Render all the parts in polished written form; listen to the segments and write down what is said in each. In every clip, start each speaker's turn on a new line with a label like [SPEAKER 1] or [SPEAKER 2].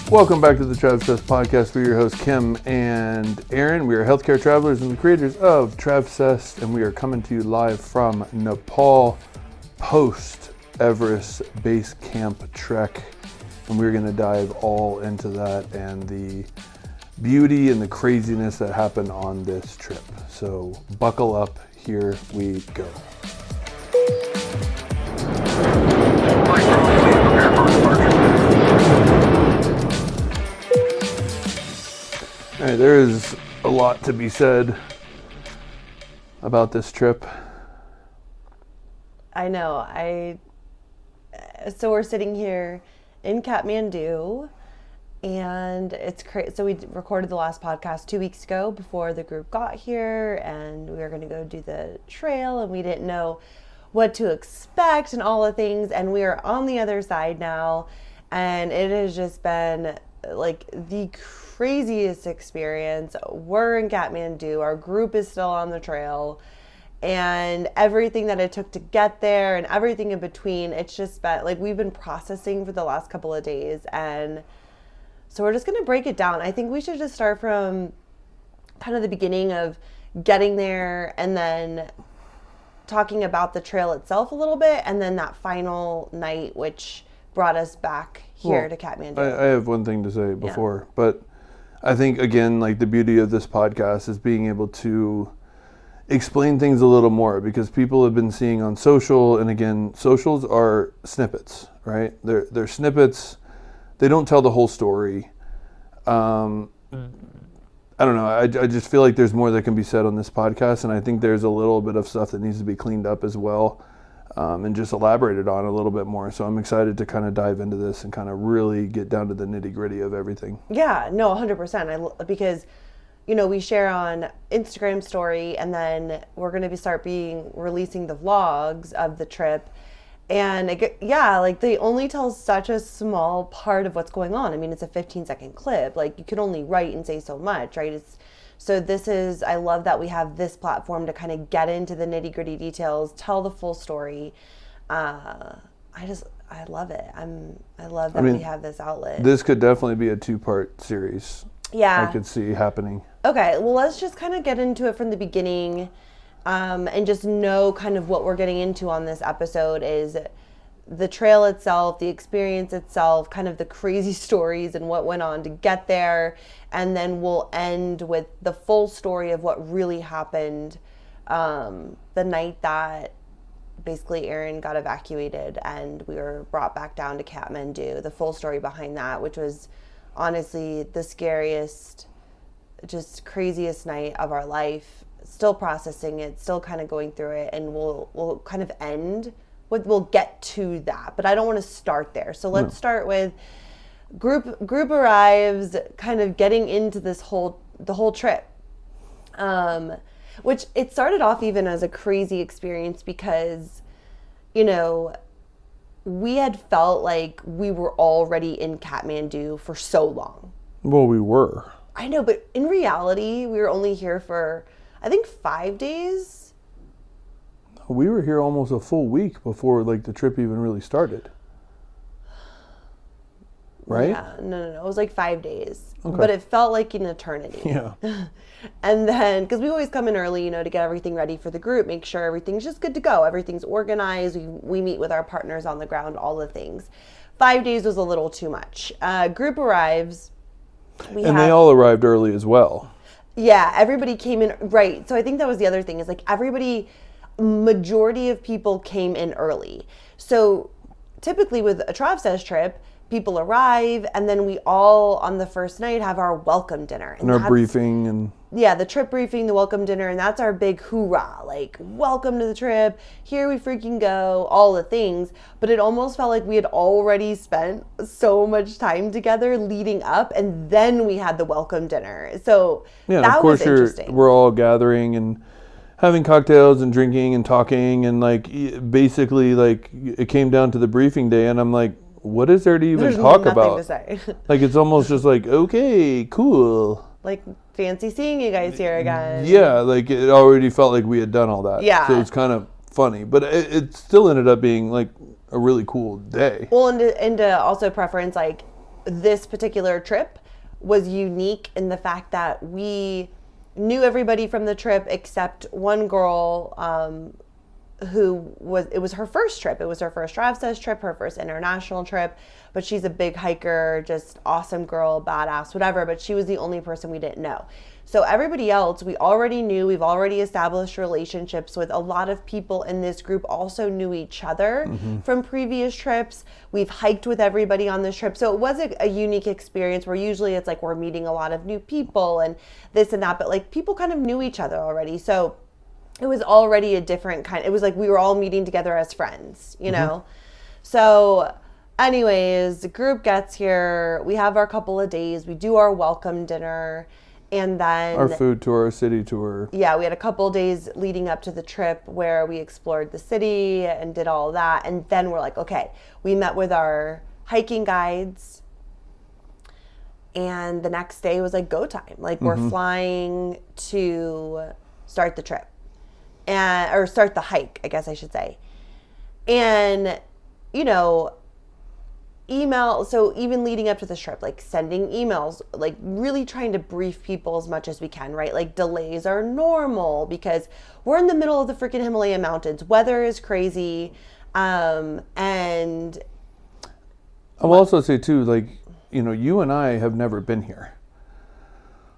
[SPEAKER 1] Welcome back to the Travsessed podcast. We're your hosts, Kim and Aaron. We are healthcare travelers and the creators of Travsessed, and we are coming to you live from Nepal post Everest Base Camp trek. And we're going to dive all into that and the beauty and the craziness that happened on this trip. So buckle up, here we go. All right, there is a lot to be said about this trip.
[SPEAKER 2] I know. So we're sitting here in Kathmandu, and it's crazy. So we recorded the last podcast 2 weeks ago before the group got here, and we were going to go do the trail, and we didn't know what to expect and all the things. And we are on the other side now, and it has just been like the craziest experience. We're in Kathmandu. Our group is still on the trail, and everything that it took to get there and everything in between, it's just been like we've been processing for the last couple of days. And so we're just going to break it down. I think we should just start from kind of the beginning of getting there, and then talking about the trail itself a little bit, and then that final night which brought us back here to Kathmandu.
[SPEAKER 1] I have one thing to say before, but I think, again, like the beauty of this podcast is being able to explain things a little more, because people have been seeing on social, and again, socials are snippets, right? They're snippets. They don't tell the whole story. I don't know. I just feel like there's more that can be said on this podcast, and I think there's a little bit of stuff that needs to be cleaned up as well, and just elaborated on a little bit more. So I'm excited to kind of dive into this and kind of really get down to the nitty gritty of everything.
[SPEAKER 2] Yeah, no, 100%. Because, you know, we share on Instagram story, and then we're going to releasing the vlogs of the trip. And like they only tell such a small part of what's going on. I mean, it's a 15-second clip. Like, you can only write and say so much, right? I love that we have this platform to kind of get into the nitty gritty details, tell the full story. I love it. I love that we have this outlet.
[SPEAKER 1] This could definitely be a 2-part series.
[SPEAKER 2] Yeah.
[SPEAKER 1] I could see happening.
[SPEAKER 2] Okay, well, let's just kind of get into it from the beginning, and just know kind of what we're getting into on this episode is the trail itself, the experience itself, kind of the crazy stories and what went on to get there. And then we'll end with the full story of what really happened the night that basically Aaron got evacuated and we were brought back down to Kathmandu. The full story behind that, which was honestly the scariest, just craziest night of our life. Still processing it, still kind of going through it, and we'll kind of end with, we'll get to that, but I don't want to start there. So let's start with group arrives, kind of getting into the whole trip, which it started off even as a crazy experience because, you know, we had felt like we were already in Kathmandu for so long.
[SPEAKER 1] Well, we were.
[SPEAKER 2] I know, but in reality, we were only here for, I think, 5 days.
[SPEAKER 1] We were here almost a full week before like the trip even really started. Right?
[SPEAKER 2] Yeah, no. It was like 5 days.
[SPEAKER 1] Okay.
[SPEAKER 2] But it felt like an eternity.
[SPEAKER 1] Yeah.
[SPEAKER 2] And then, because we always come in early, you know, to get everything ready for the group, make sure everything's just good to go. Everything's organized. We meet with our partners on the ground, all the things. 5 days was a little too much. Group arrives.
[SPEAKER 1] They all arrived early as well.
[SPEAKER 2] Yeah, everybody came in, right. So I think that was the other thing is like majority of people came in early. So typically with a Travsessed trip, people arrive, and then we all on the first night have our welcome dinner.
[SPEAKER 1] And our briefing and...
[SPEAKER 2] Yeah, the trip briefing, the welcome dinner, and that's our big hoorah. Like, welcome to the trip, here we freaking go, all the things. But it almost felt like we had already spent so much time together leading up, and then we had the welcome dinner. So
[SPEAKER 1] yeah,
[SPEAKER 2] that
[SPEAKER 1] of course
[SPEAKER 2] was interesting.
[SPEAKER 1] We're all gathering and having cocktails and drinking and talking, and like basically like it came down to the briefing day, and I'm like, what is there to even talk about?
[SPEAKER 2] There's nothing to say.
[SPEAKER 1] Like, it's almost just like, okay, cool.
[SPEAKER 2] Like, fancy seeing you guys here again.
[SPEAKER 1] Yeah, like it already felt like we had done all that.
[SPEAKER 2] Yeah.
[SPEAKER 1] So it's kind of funny, but it still ended up being like a really cool day.
[SPEAKER 2] Well, and to also preference, like, this particular trip was unique in the fact that we knew everybody from the trip except one girl it was her first trip. It was her first Travsessed trip, her first international trip, but she's a big hiker, just awesome girl, badass, whatever, but she was the only person we didn't know. So everybody else we already knew. We've already established relationships with. A lot of people in this group also knew each other from previous trips. We've hiked with everybody on this trip. So it was a unique experience where usually it's like we're meeting a lot of new people and this and that, but like people kind of knew each other already. So it was already a different kind. It was like we were all meeting together as friends, you know? So anyways, the group gets here. We have our couple of days. We do our welcome dinner. And then
[SPEAKER 1] our food tour, our city tour.
[SPEAKER 2] Yeah, we had a couple of days leading up to the trip where we explored the city and did all of that. And then we're like, okay, we met with our hiking guides. And the next day was like go time. Like we're flying to start the trip. Or start the hike, I guess I should say. And, you know, so even leading up to this trip, like sending emails, like really trying to brief people as much as we can, right? Like delays are normal because we're in the middle of the freaking Himalaya mountains. Weather is crazy. And
[SPEAKER 1] I'll also say too, like, you know, you and I have never been here.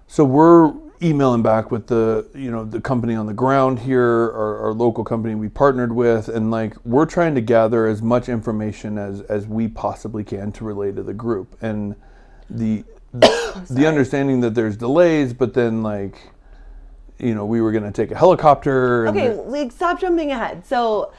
[SPEAKER 1] So we're emailing back with the company on the ground here, our local company we partnered with, and like we're trying to gather as much information as we possibly can to relay to the group. And the understanding that there's delays, but then like, you know, we were going to take a helicopter.
[SPEAKER 2] Like stop jumping ahead. So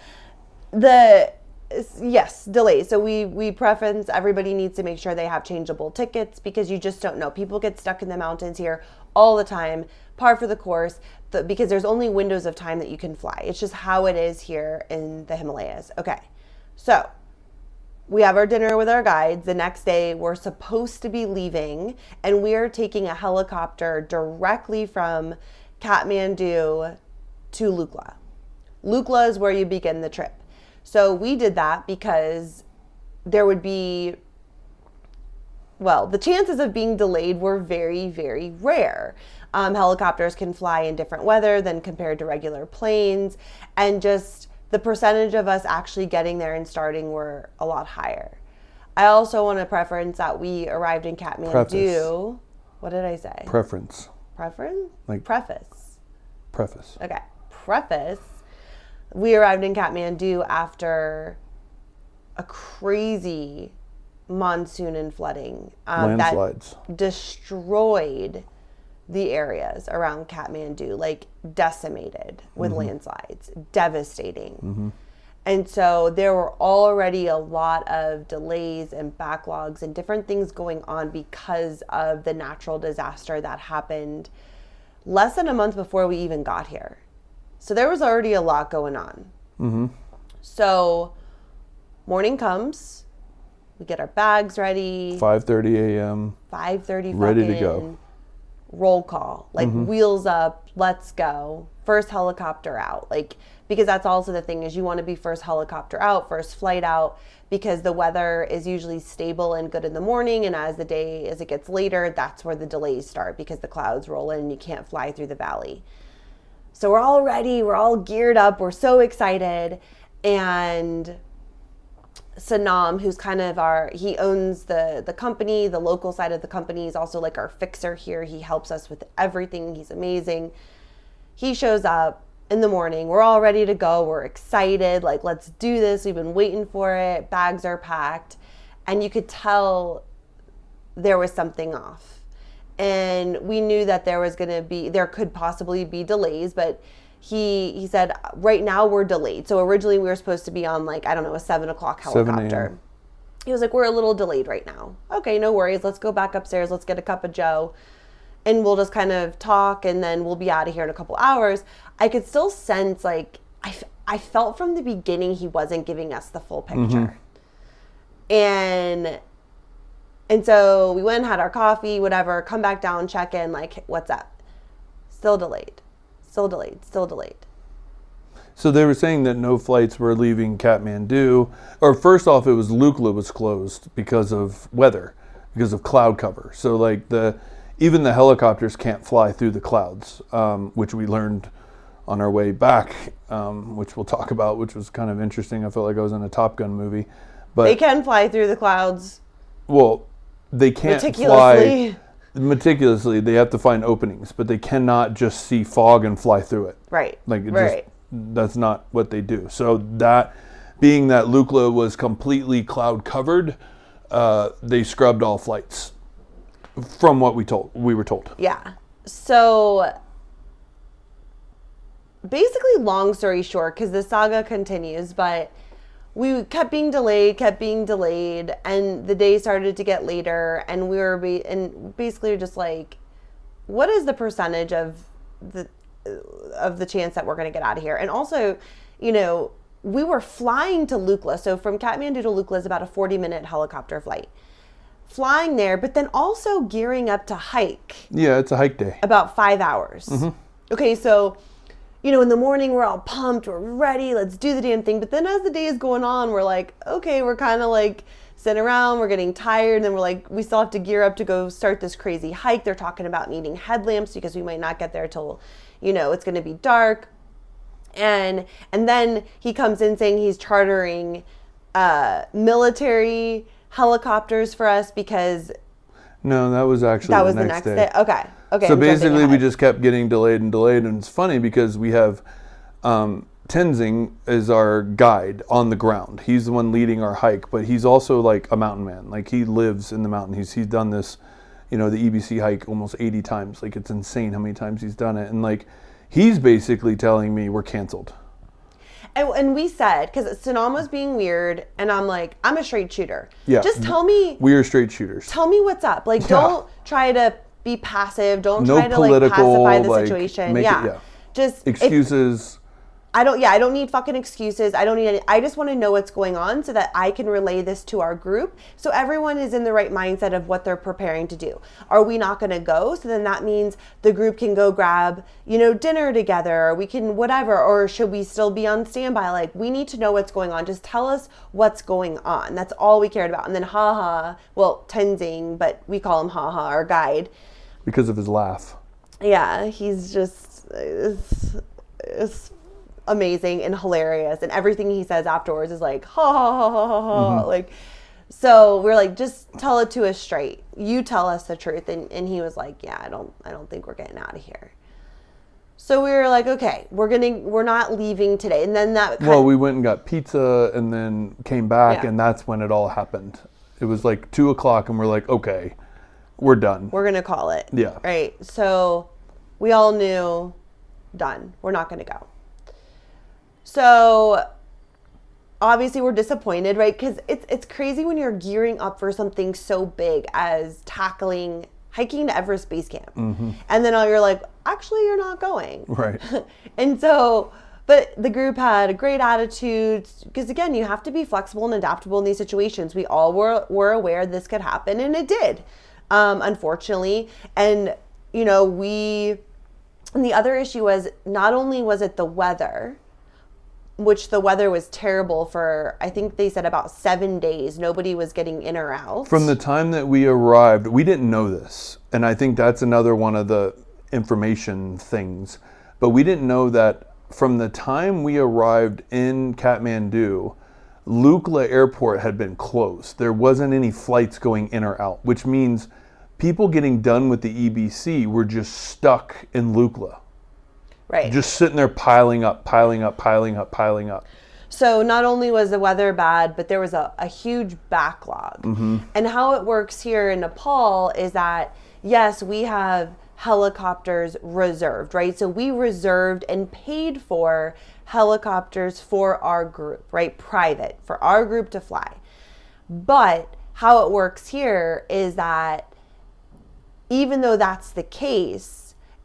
[SPEAKER 2] yes, delays. So we preference everybody needs to make sure they have changeable tickets because you just don't know. People get stuck in the mountains here all the time, par for the course, because there's only windows of time that you can fly. It's just how it is here in the Himalayas. Okay, so we have our dinner with our guides. The next day, we're supposed to be leaving, and we are taking a helicopter directly from Kathmandu to Lukla. Lukla is where you begin the trip. So we did that because there would be, the chances of being delayed were very, very rare. Helicopters can fly in different weather than compared to regular planes. And just the percentage of us actually getting there and starting were a lot higher. I also want to preference that we arrived in Kathmandu.
[SPEAKER 1] Preface.
[SPEAKER 2] What did I say?
[SPEAKER 1] Preference.
[SPEAKER 2] Preference?
[SPEAKER 1] Like
[SPEAKER 2] preface.
[SPEAKER 1] Preface.
[SPEAKER 2] Okay. Preface. We arrived in Kathmandu after a crazy monsoon and flooding
[SPEAKER 1] landslides
[SPEAKER 2] that destroyed the areas around Kathmandu, like decimated with landslides, devastating. And so there were already a lot of delays and backlogs and different things going on because of the natural disaster that happened less than a month before we even got here. So there was already a lot going on. So morning comes, we get our bags ready.
[SPEAKER 1] 5:30 a.m.
[SPEAKER 2] 5:30
[SPEAKER 1] ready to go.
[SPEAKER 2] Roll call, like wheels up, let's go. First helicopter out, like, because that's also the thing is you want to be first helicopter out, first flight out, because the weather is usually stable and good in the morning, and as it gets later, that's where the delays start because the clouds roll in and you can't fly through the valley. So we're all ready, we're all geared up, we're so excited, and Sanam, who's kind of he owns the company, the local side of the company. He's also like our fixer here. He helps us with everything. He's amazing. He shows up in the morning. We're all ready to go. We're excited. Like, let's do this. We've been waiting for it. Bags are packed. And you could tell there was something off. And we knew that there could possibly be delays, but he said, right now we're delayed. So originally we were supposed to be on like, I don't know, a 7 o'clock helicopter.
[SPEAKER 1] 7 a.m.
[SPEAKER 2] He was like, we're a little delayed right now. Okay, no worries. Let's go back upstairs. Let's get a cup of joe and we'll just kind of talk and then we'll be out of here in a couple hours. I could still sense like, I felt from the beginning he wasn't giving us the full picture. And so we went and had our coffee, whatever, come back down, check in, like, what's up? Still delayed. Still delayed.
[SPEAKER 1] So they were saying that no flights were leaving Kathmandu. Or first off, it was Lukla was closed because of weather. because of cloud cover. So like even the helicopters can't fly through the clouds, which we learned on our way back, which we'll talk about, which was kind of interesting. I felt like I was in a Top Gun movie. But
[SPEAKER 2] they can fly through the clouds.
[SPEAKER 1] Well, they can't fly meticulously. They have to find openings, but they cannot just see fog and fly through it.
[SPEAKER 2] Right.
[SPEAKER 1] Like that's not what they do. So that being that Lukla was completely cloud covered, they scrubbed all flights. From what we were told.
[SPEAKER 2] Yeah. So basically, long story short, because the saga continues, but we kept being delayed, and the day started to get later, and we were basically just like, what is the percentage of the chance that we're going to get out of here? And also, you know, we were flying to Lukla, so from Kathmandu to Lukla is about a 40-minute helicopter flight. Flying there, but then also gearing up to hike.
[SPEAKER 1] Yeah, it's a hike day.
[SPEAKER 2] About 5 hours. Mm-hmm. Okay, so, you know, in the morning we're all pumped, we're ready, let's do the damn thing. But then as the day is going on, we're like, okay, we're kind of like sitting around, we're getting tired, and then we're like, we still have to gear up to go start this crazy hike. They're talking about needing headlamps because we might not get there till, you know, it's going to be dark. And then he comes in saying he's chartering military helicopters for us because
[SPEAKER 1] no, that was actually the next day.
[SPEAKER 2] Okay.
[SPEAKER 1] So basically we just kept getting delayed, and it's funny because we have Tenzing is our guide on the ground. He's the one leading our hike, but he's also like a mountain man. Like he lives in the mountain. He's done this, you know, the EBC hike almost 80 times. Like it's insane how many times he's done it. And like he's basically telling me we're canceled.
[SPEAKER 2] And we said, because Sonama's being weird, and I'm like, I'm a straight shooter.
[SPEAKER 1] Yeah.
[SPEAKER 2] Just tell me.
[SPEAKER 1] We are straight shooters.
[SPEAKER 2] Tell me what's up. Like, don't try to be passive. Don't
[SPEAKER 1] no
[SPEAKER 2] try to
[SPEAKER 1] political,
[SPEAKER 2] like pacify the situation. Just
[SPEAKER 1] excuses.
[SPEAKER 2] I don't need fucking excuses. I don't need any. I just want to know what's going on so that I can relay this to our group so everyone is in the right mindset of what they're preparing to do. Are we not going to go? So then that means the group can go grab, you know, dinner together, or we can whatever, or should we still be on standby? Like, we need to know what's going on. Just tell us what's going on. That's all we cared about. And then Tenzing, but we call him our guide.
[SPEAKER 1] Because of his laugh.
[SPEAKER 2] Yeah, he's just it's amazing and hilarious, and everything he says afterwards is like ha ha ha ha ha ha. Mm-hmm. Like, so we're like, just tell it to us straight. You tell us the truth. And he was like, yeah, I don't think we're getting out of here. So we were like, okay, we're not leaving today. And then we
[SPEAKER 1] went and got pizza and then came back, and that's when it all happened. It was like 2:00 and we're like, okay, we're done.
[SPEAKER 2] We're gonna call it.
[SPEAKER 1] Yeah.
[SPEAKER 2] Right. So we all knew, done. We're not gonna go. So obviously we're disappointed, right? Because it's crazy when you're gearing up for something so big as hiking to Everest Base Camp. Mm-hmm. And then you're like, actually, you're not going.
[SPEAKER 1] Right.
[SPEAKER 2] And so, but the group had a great attitude because, again, you have to be flexible and adaptable in these situations. We all were aware this could happen, and it did, unfortunately. And, you know, and the other issue was not only was it the weather, which the weather was terrible for, I think they said about 7 days. Nobody was getting in or out.
[SPEAKER 1] From the time that we arrived, we didn't know this. And I think that's another one of the information things. But we didn't know that from the time we arrived in Kathmandu, Lukla Airport had been closed. There wasn't any flights going in or out, which means people getting done with the EBC were just stuck in Lukla.
[SPEAKER 2] Right.
[SPEAKER 1] Just sitting there piling up.
[SPEAKER 2] So not only was the weather bad, but there was a huge backlog. Mm-hmm. And how it works here in Nepal is that, yes, we have helicopters reserved, right? So we reserved and paid for helicopters for our group, right? Private, for our group to fly. But how it works here is that even though that's the case,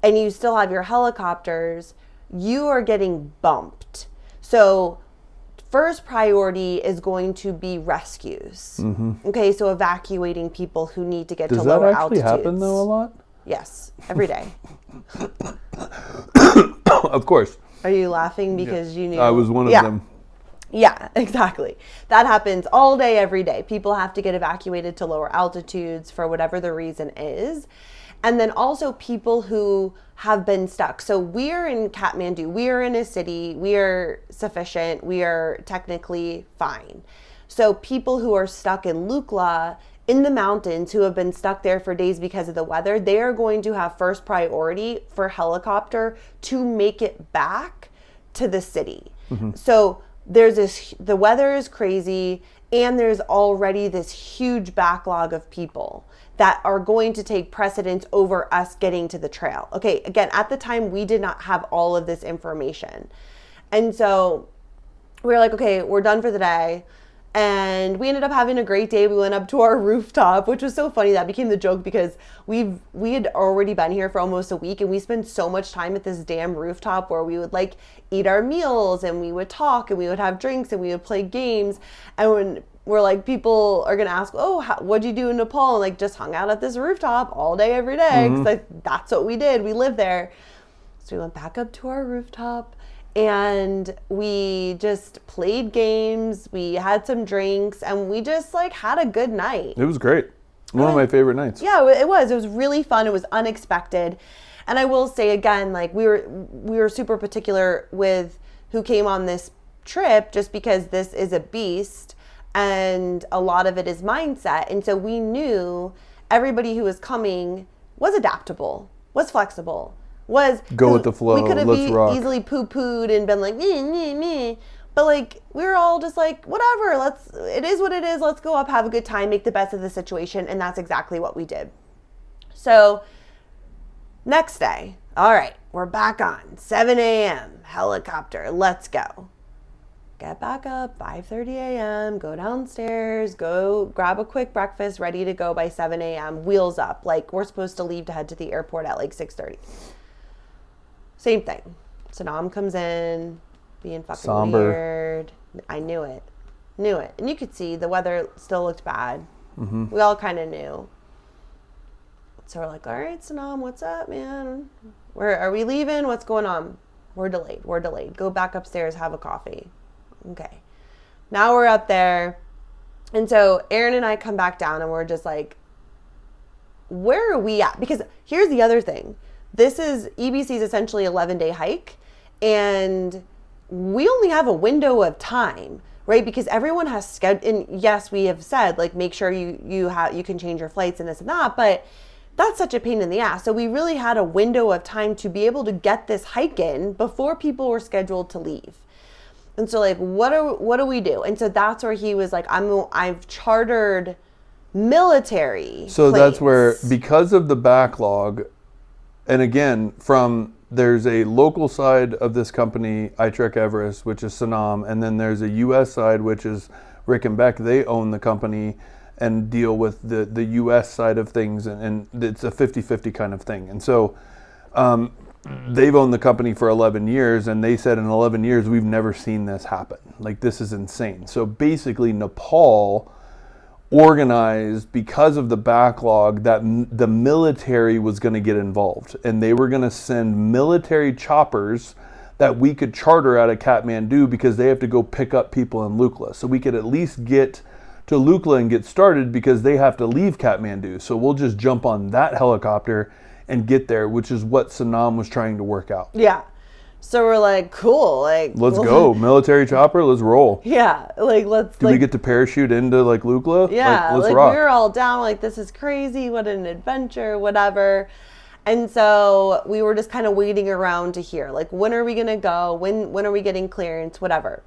[SPEAKER 2] and you still have your helicopters, you are getting bumped. So first priority is going to be rescues. Mm-hmm. Okay, so evacuating people who need to get to lower altitudes.
[SPEAKER 1] Does that actually happen though a lot?
[SPEAKER 2] Yes, every day.
[SPEAKER 1] Of course.
[SPEAKER 2] Are you laughing because you knew?
[SPEAKER 1] I was one of them.
[SPEAKER 2] Yeah, exactly. That happens all day, every day. People have to get evacuated to lower altitudes for whatever the reason is. And then also people who have been stuck. So we're in Kathmandu. We are in a city. We are sufficient. We are technically fine. So people who are stuck in Lukla in the mountains, who have been stuck there for days because of the weather, they are going to have first priority for helicopter to make it back to the city. So the weather is crazy, and there's already this huge backlog of people that are going to take precedence over us getting to the trail. Okay, again, at the time, we did not have all of this information. And so we were like, okay, we're done for the day. And we ended up having a great day. We went up to our rooftop, which was so funny. That became the joke because we had already been here for almost a week, and we spent so much time at this damn rooftop where we would like eat our meals, and we would talk, and we would have drinks, and we would play games. And when we're like, people are gonna ask, oh, what'd you do in Nepal? And like, just hung out at this rooftop all day, every day, because that's what we did. We lived there. So we went back up to our rooftop. And we just played games, we had some drinks, and we just like had a good night.
[SPEAKER 1] It was great. One of my favorite nights.
[SPEAKER 2] Yeah, it was. It was really fun. It was unexpected. And I will say again, like we were super particular with who came on this trip, just because this is a beast and a lot of it is mindset. And so we knew everybody who was coming was adaptable, was flexible. Was
[SPEAKER 1] go with the flow.
[SPEAKER 2] We could have
[SPEAKER 1] easily
[SPEAKER 2] poo-pooed and been like, me. But like, we were all just like, whatever, it is what it is. Let's go up, have a good time, make the best of the situation. And that's exactly what we did. So next day, all right, we're back on 7 a.m. helicopter. Let's go. Get back up, 5:30 a.m., go downstairs, go grab a quick breakfast, ready to go by 7 a.m., wheels up. Like, we're supposed to leave to head to the airport at like 6:30. Same thing. Sanam comes in, being fucking
[SPEAKER 1] somber.
[SPEAKER 2] weird. I knew it. And you could see the weather still looked bad. We all kind of knew. So we're like, all right, Sanam, what's up, man? Where are we leaving? What's going on? We're delayed. Go back upstairs, have a coffee. Okay. Now we're up there. And so Aaron and I come back down, and we're just like, where are we at? Because here's the other thing. This is EBC's essentially 11-day hike, and we only have a window of time, right? Because everyone has scheduled, and yes, we have said, like, make sure you can change your flights and this and that, but that's such a pain in the ass. So we really had a window of time to be able to get this hike in before people were scheduled to leave. And so like, what do we do? And so that's where he was like, I've chartered military
[SPEAKER 1] So
[SPEAKER 2] planes.
[SPEAKER 1] that's where, because of the backlog, and again, there's a local side of this company, iTrek Everest, which is Sanam, and then there's a U.S. side, which is Rick and Beck. They own the company and deal with the U.S. side of things, and it's a 50-50 kind of thing. And so they've owned the company for 11 years, and they said in 11 years, we've never seen this happen. Like, this is insane. So basically, Nepal organized, because of the backlog, that the military was going to get involved, and they were going to send military choppers that we could charter out of Kathmandu, because they have to go pick up people in Lukla. So we could at least get to Lukla and get started, because they have to leave Kathmandu. So we'll just jump on that helicopter and get there, which is what Sanam was trying to work out.
[SPEAKER 2] Yeah. So we're like, cool, like,
[SPEAKER 1] let's go, military chopper, let's roll.
[SPEAKER 2] Yeah, like, let's.
[SPEAKER 1] Do we get to parachute into like Lukla?
[SPEAKER 2] Yeah,
[SPEAKER 1] let's
[SPEAKER 2] like
[SPEAKER 1] rock.
[SPEAKER 2] we were all down, like, this is crazy, what an adventure, whatever. And so we were just kind of waiting around to hear, like, when are we gonna go? When are we getting clearance? Whatever.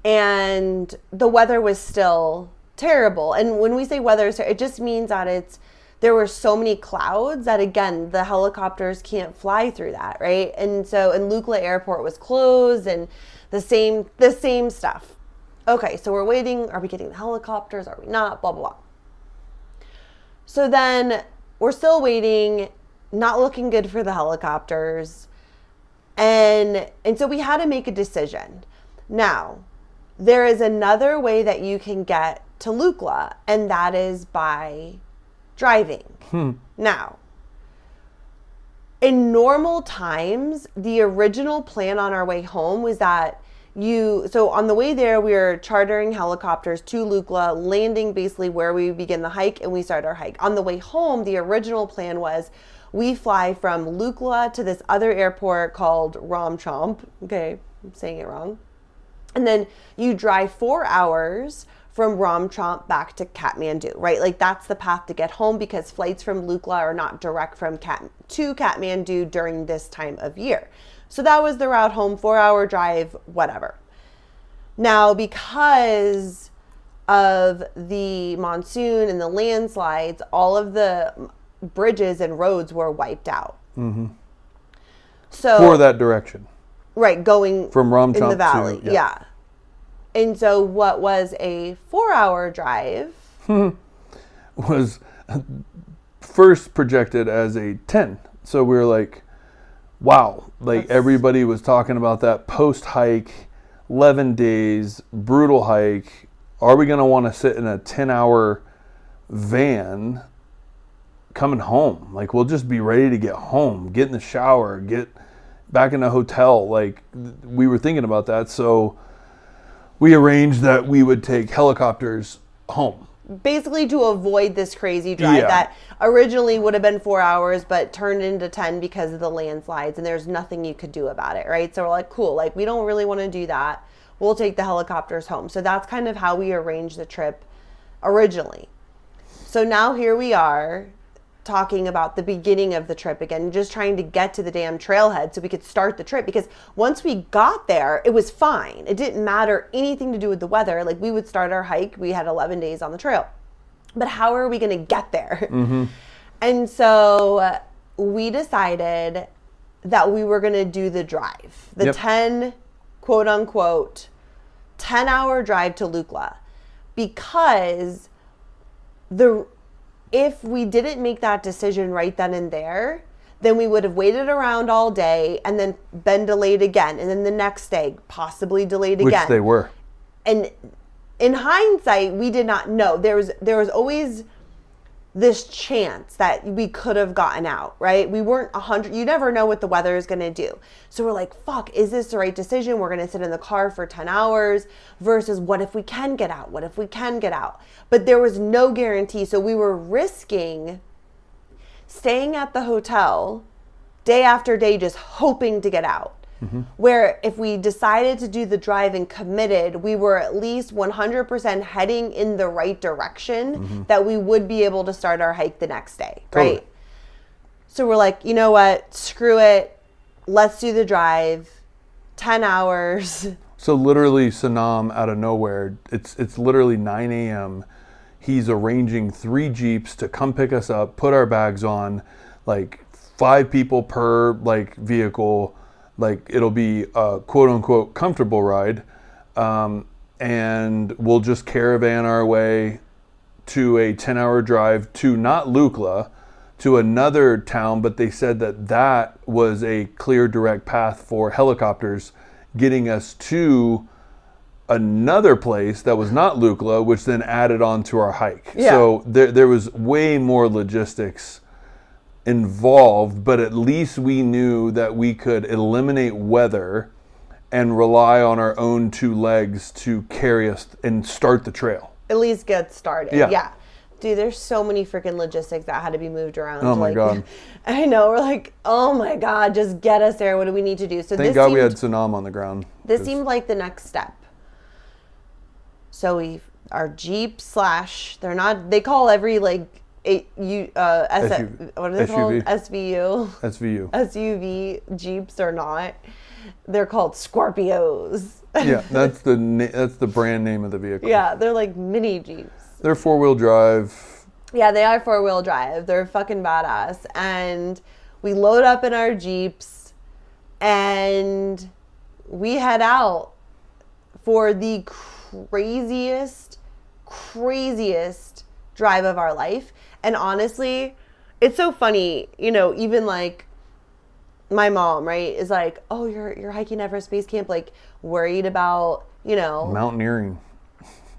[SPEAKER 2] And the weather was still terrible. And when we say weather, it just means that there were so many clouds that, again, the helicopters can't fly through that, right? And so, and Lukla Airport was closed, and the same stuff. Okay, so we're waiting. Are we getting the helicopters? Are we not? Blah, blah, blah. So then we're still waiting, not looking good for the helicopters. And so we had to make a decision. Now, there is another way that you can get to Lukla, and that is by driving. Now, in normal times, the original plan on our way home was that So on the way there, we were chartering helicopters to Lukla, landing basically where we begin the hike, and we start our hike. On the way home, the original plan was we fly from Lukla to this other airport called Ramchomp. Okay, I'm saying it wrong. And then you drive 4 hours from Ramchomp back to Kathmandu, right? Like that's the path to get home because flights from Lukla are not direct from to Kathmandu during this time of year. So that was the route home, 4-hour drive, whatever. Now, because of the monsoon and the landslides, all of the bridges and roads were wiped out.
[SPEAKER 1] Mm-hmm.
[SPEAKER 2] So
[SPEAKER 1] for that direction.
[SPEAKER 2] Right, going
[SPEAKER 1] from Ramchomp
[SPEAKER 2] in the valley.
[SPEAKER 1] to,
[SPEAKER 2] yeah. And so what was a 4-hour drive
[SPEAKER 1] was first projected as a 10. So we were like, wow, like everybody was talking about that post-hike, 11 days, brutal hike. Are we going to want to sit in a 10-hour van coming home? Like, we'll just be ready to get home, get in the shower, get back in the hotel. Like, we were thinking about that. So we arranged that we would take helicopters home.
[SPEAKER 2] Basically to avoid this crazy drive that originally would have been 4 hours, but turned into 10 because of the landslides, and there's nothing you could do about it, right? So we're like, cool, like we don't really want to do that. We'll take the helicopters home. So that's kind of how we arranged the trip originally. So now here we are talking about the beginning of the trip again, just trying to get to the damn trailhead so we could start the trip, because once we got there, it was fine. It didn't matter anything to do with the weather. Like we would start our hike. We had 11 days on the trail, but how are we going to get there?
[SPEAKER 1] Mm-hmm.
[SPEAKER 2] And so we decided that we were going to do the drive, the 10, quote unquote, 10-hour drive to Lukla, because if we didn't make that decision right then and there, then we would have waited around all day and then been delayed again. And then the next day, possibly delayed again.
[SPEAKER 1] Which they were.
[SPEAKER 2] And in hindsight, we did not know. There was always this chance that we could have gotten out, right? We weren't 100. You never know what the weather is going to do. So we're like, fuck, is this the right decision? We're going to sit in the car for 10 hours versus what if we can get out? What if we can get out? But there was no guarantee. So we were risking staying at the hotel day after day, just hoping to get out. Mm-hmm. Where if we decided to do the drive and committed, we were at least 100% heading in the right direction, that we would be able to start our hike the next day,
[SPEAKER 1] totally.
[SPEAKER 2] Right? So we're like, you know what? Screw it. Let's do the drive. 10 hours.
[SPEAKER 1] So literally Sanam out of nowhere, it's literally 9 a.m. He's arranging 3 Jeeps to come pick us up, put our bags on, like 5 people per like vehicle. Like it'll be a quote unquote comfortable ride. And we'll just caravan our way to a 10-hour drive to not Lukla, to another town. But they said that was a clear direct path for helicopters getting us to another place that was not Lukla, which then added on to our hike. Yeah. So there was way more logistics involved, but at least we knew that we could eliminate weather and rely on our own 2 legs to carry us and start the trail.
[SPEAKER 2] At least get started. Yeah. Dude, there's so many freaking logistics that had to be moved around.
[SPEAKER 1] Oh my God.
[SPEAKER 2] I know. We're like, oh my God, just get us there. What do we need to do? So
[SPEAKER 1] thank God we had Sanam on the ground.
[SPEAKER 2] This seemed like the next step. So our Jeep / they call every like what are they called? SUV Jeeps are not. They're called Scorpios.
[SPEAKER 1] Yeah, that's the brand name of the vehicle.
[SPEAKER 2] Yeah, they're like mini Jeeps.
[SPEAKER 1] They're 4-wheel drive.
[SPEAKER 2] Yeah, they are 4-wheel drive. They're fucking badass. And we load up in our Jeeps and we head out for the craziest drive of our life. And honestly, it's so funny, even like my mom, right, is like, oh, you're hiking Everest Base Camp, like worried about,
[SPEAKER 1] mountaineering.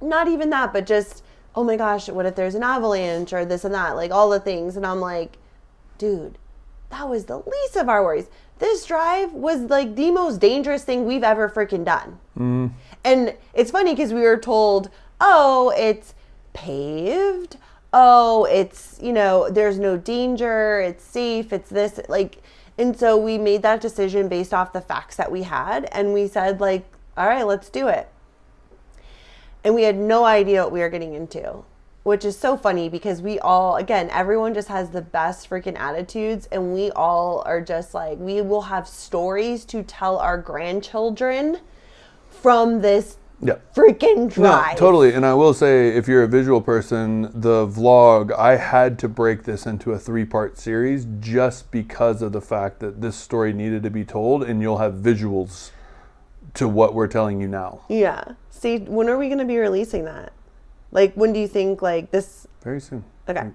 [SPEAKER 2] Not even that, but just, oh my gosh, what if there's an avalanche or this and that, like all the things. And I'm like, dude, that was the least of our worries. this drive was like the most dangerous thing we've ever freaking done. And it's funny because we were told, oh, it's paved. Oh, it's, you know, there's no danger. It's safe. It's this, like, and so we made that decision based off the facts that we had. And we said, like, all right, let's do it. And we had no idea what we were getting into, which is so funny because we all, again, everyone just has the best freaking attitudes. And we all are just like, we will have stories to tell our grandchildren from this freaking drive.
[SPEAKER 1] No, totally. And I will say, if you're a visual person, the vlog, I had to break this into a 3-part series just because of the fact that this story needed to be told, and you'll have visuals to what we're telling you now.
[SPEAKER 2] Yeah. See, when are we going to be releasing that? Like, when do you think, like, this?
[SPEAKER 1] Very soon.
[SPEAKER 2] Okay.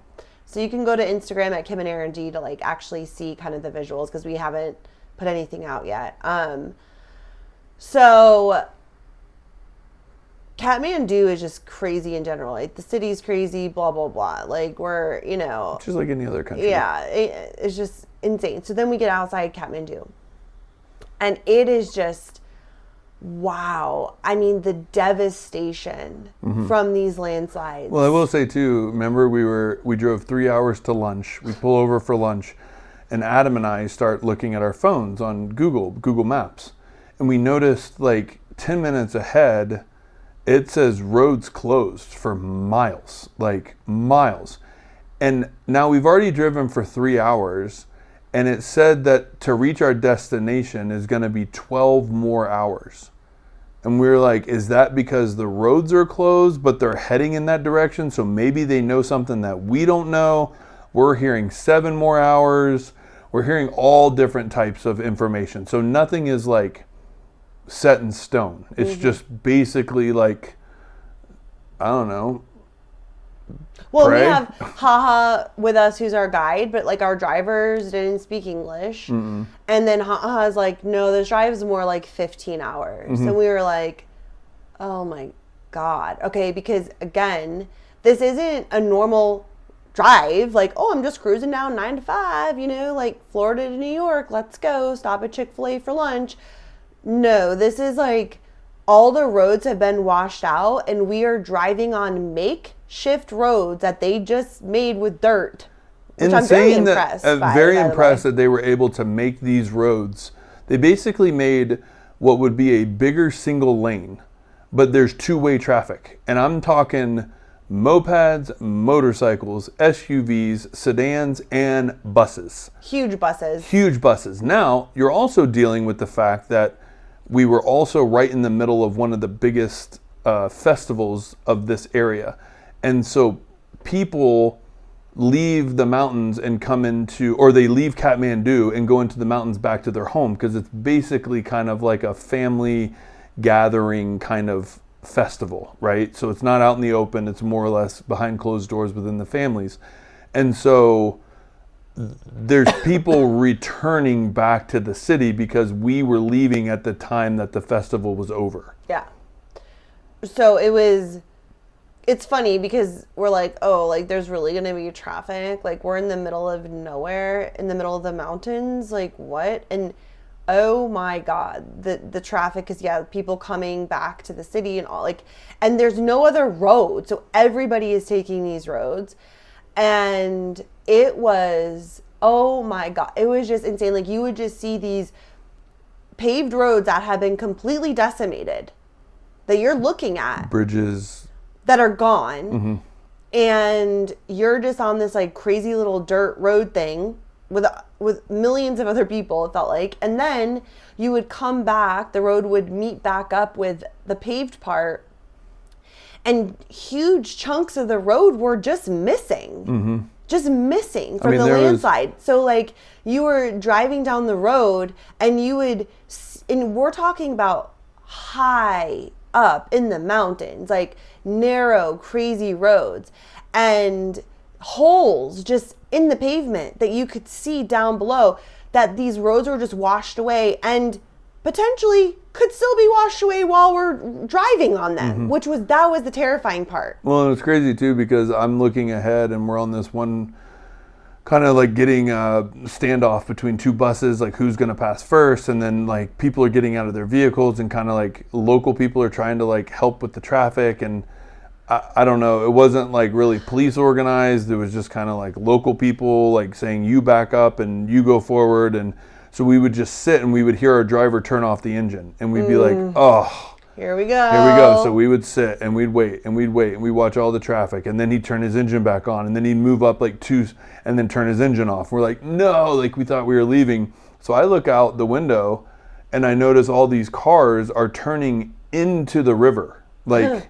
[SPEAKER 2] So you can go to Instagram at Kim and Aaron D to, like, actually see kind of the visuals because we haven't put anything out yet. So Kathmandu is just crazy in general. Like, the city's crazy, blah, blah, blah. Like, we're, you know.
[SPEAKER 1] Just like any other country.
[SPEAKER 2] Yeah. It's just insane. So then we get outside Kathmandu. And it is just, wow. I mean, the devastation from these landslides.
[SPEAKER 1] Well, I will say, too, remember we drove 3 hours to lunch. We pull over for lunch. And Adam and I start looking at our phones on Google Maps. And we noticed, like, 10 minutes ahead, it says roads closed for miles, like miles. And now we've already driven for 3 hours, and it said that to reach our destination is going to be 12 more hours. And we were like, is that because the roads are closed, but they're heading in that direction? So maybe they know something that we don't know. We're hearing 7 more hours. We're hearing all different types of information. So nothing is like set in stone. It's just basically like, I don't know.
[SPEAKER 2] Well,
[SPEAKER 1] pray.
[SPEAKER 2] we have Haha with us, who's our guide, but like our drivers didn't speak English. And then Haha's like, no, this drive is more like 15 hours. And we were like, oh my God. Okay, because again, this isn't a normal drive. Like, oh, I'm just cruising down 9 to 5, you know, like Florida to New York. Let's go. Stop at Chick-fil-A for lunch. No, this is like all the roads have been washed out and we are driving on makeshift roads that they just made with dirt. Which I'm very impressed by.
[SPEAKER 1] Very impressed that they were able to make these roads. They basically made what would be a bigger single lane, but there's 2-way traffic. And I'm talking mopeds, motorcycles, SUVs, sedans, and buses.
[SPEAKER 2] Huge buses.
[SPEAKER 1] Huge buses. Now, you're also dealing with the fact that we were also right in the middle of one of the biggest festivals of this area. And so people leave the mountains and come into, or they leave Kathmandu and go into the mountains back to their home, because it's basically kind of like a family gathering kind of festival, right? So it's not out in the open, it's more or less behind closed doors within the families. And so there's people returning back to the city because we were leaving at the time that the festival was over.
[SPEAKER 2] Yeah. So it's funny because we're like, oh, like there's really going to be traffic. Like we're in the middle of nowhere, in the middle of the mountains. Like what? And oh my God, the traffic is, people coming back to the city and all, like, and there's no other road. So everybody is taking these roads. And it was, oh my God, it was just insane. Like you would just see these paved roads that have been completely decimated that you're looking at.
[SPEAKER 1] Bridges
[SPEAKER 2] that are gone. And you're just on this like crazy little dirt road thing with millions of other people, it felt like. And then you would come back, the road would meet back up with the paved part, and huge chunks of the road were just missing. Just missing from the landslide. So like you were driving down the road and you would, and we're talking about high up in the mountains, like narrow, crazy roads and holes just in the pavement that you could see down below, that these roads were just washed away and potentially could still be washed away while we're driving on them, that was the terrifying part.
[SPEAKER 1] Well, and it's crazy too, because I'm looking ahead and we're on this one kind of like getting a standoff between two buses, like who's going to pass first. And then like people are getting out of their vehicles and kind of like local people are trying to like help with the traffic. And I don't know, it wasn't like really police organized. It was just kind of like local people like saying you back up and you go forward. And so we would just sit and we would hear our driver turn off the engine and we'd be like, oh,
[SPEAKER 2] here we go.
[SPEAKER 1] Here we go. So we would sit and we'd wait and we'd wait and we'd watch all the traffic, and then he'd turn his engine back on, and then he'd move up like two and then turn his engine off. We're like, no, like we thought we were leaving. So I look out the window and I notice all these cars are turning into the river. Like,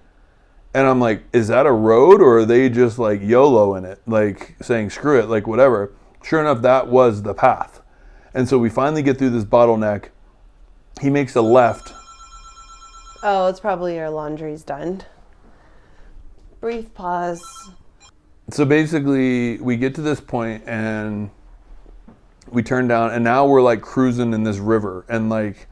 [SPEAKER 1] and I'm like, is that a road or are they just like YOLO in it? Like saying, screw it, like whatever. Sure enough, that was the path. And so we finally get through this bottleneck. He makes a left.
[SPEAKER 2] Oh, it's probably your laundry's done. Brief pause.
[SPEAKER 1] So basically, we get to this point and we turn down, and now we're like cruising in this river, and like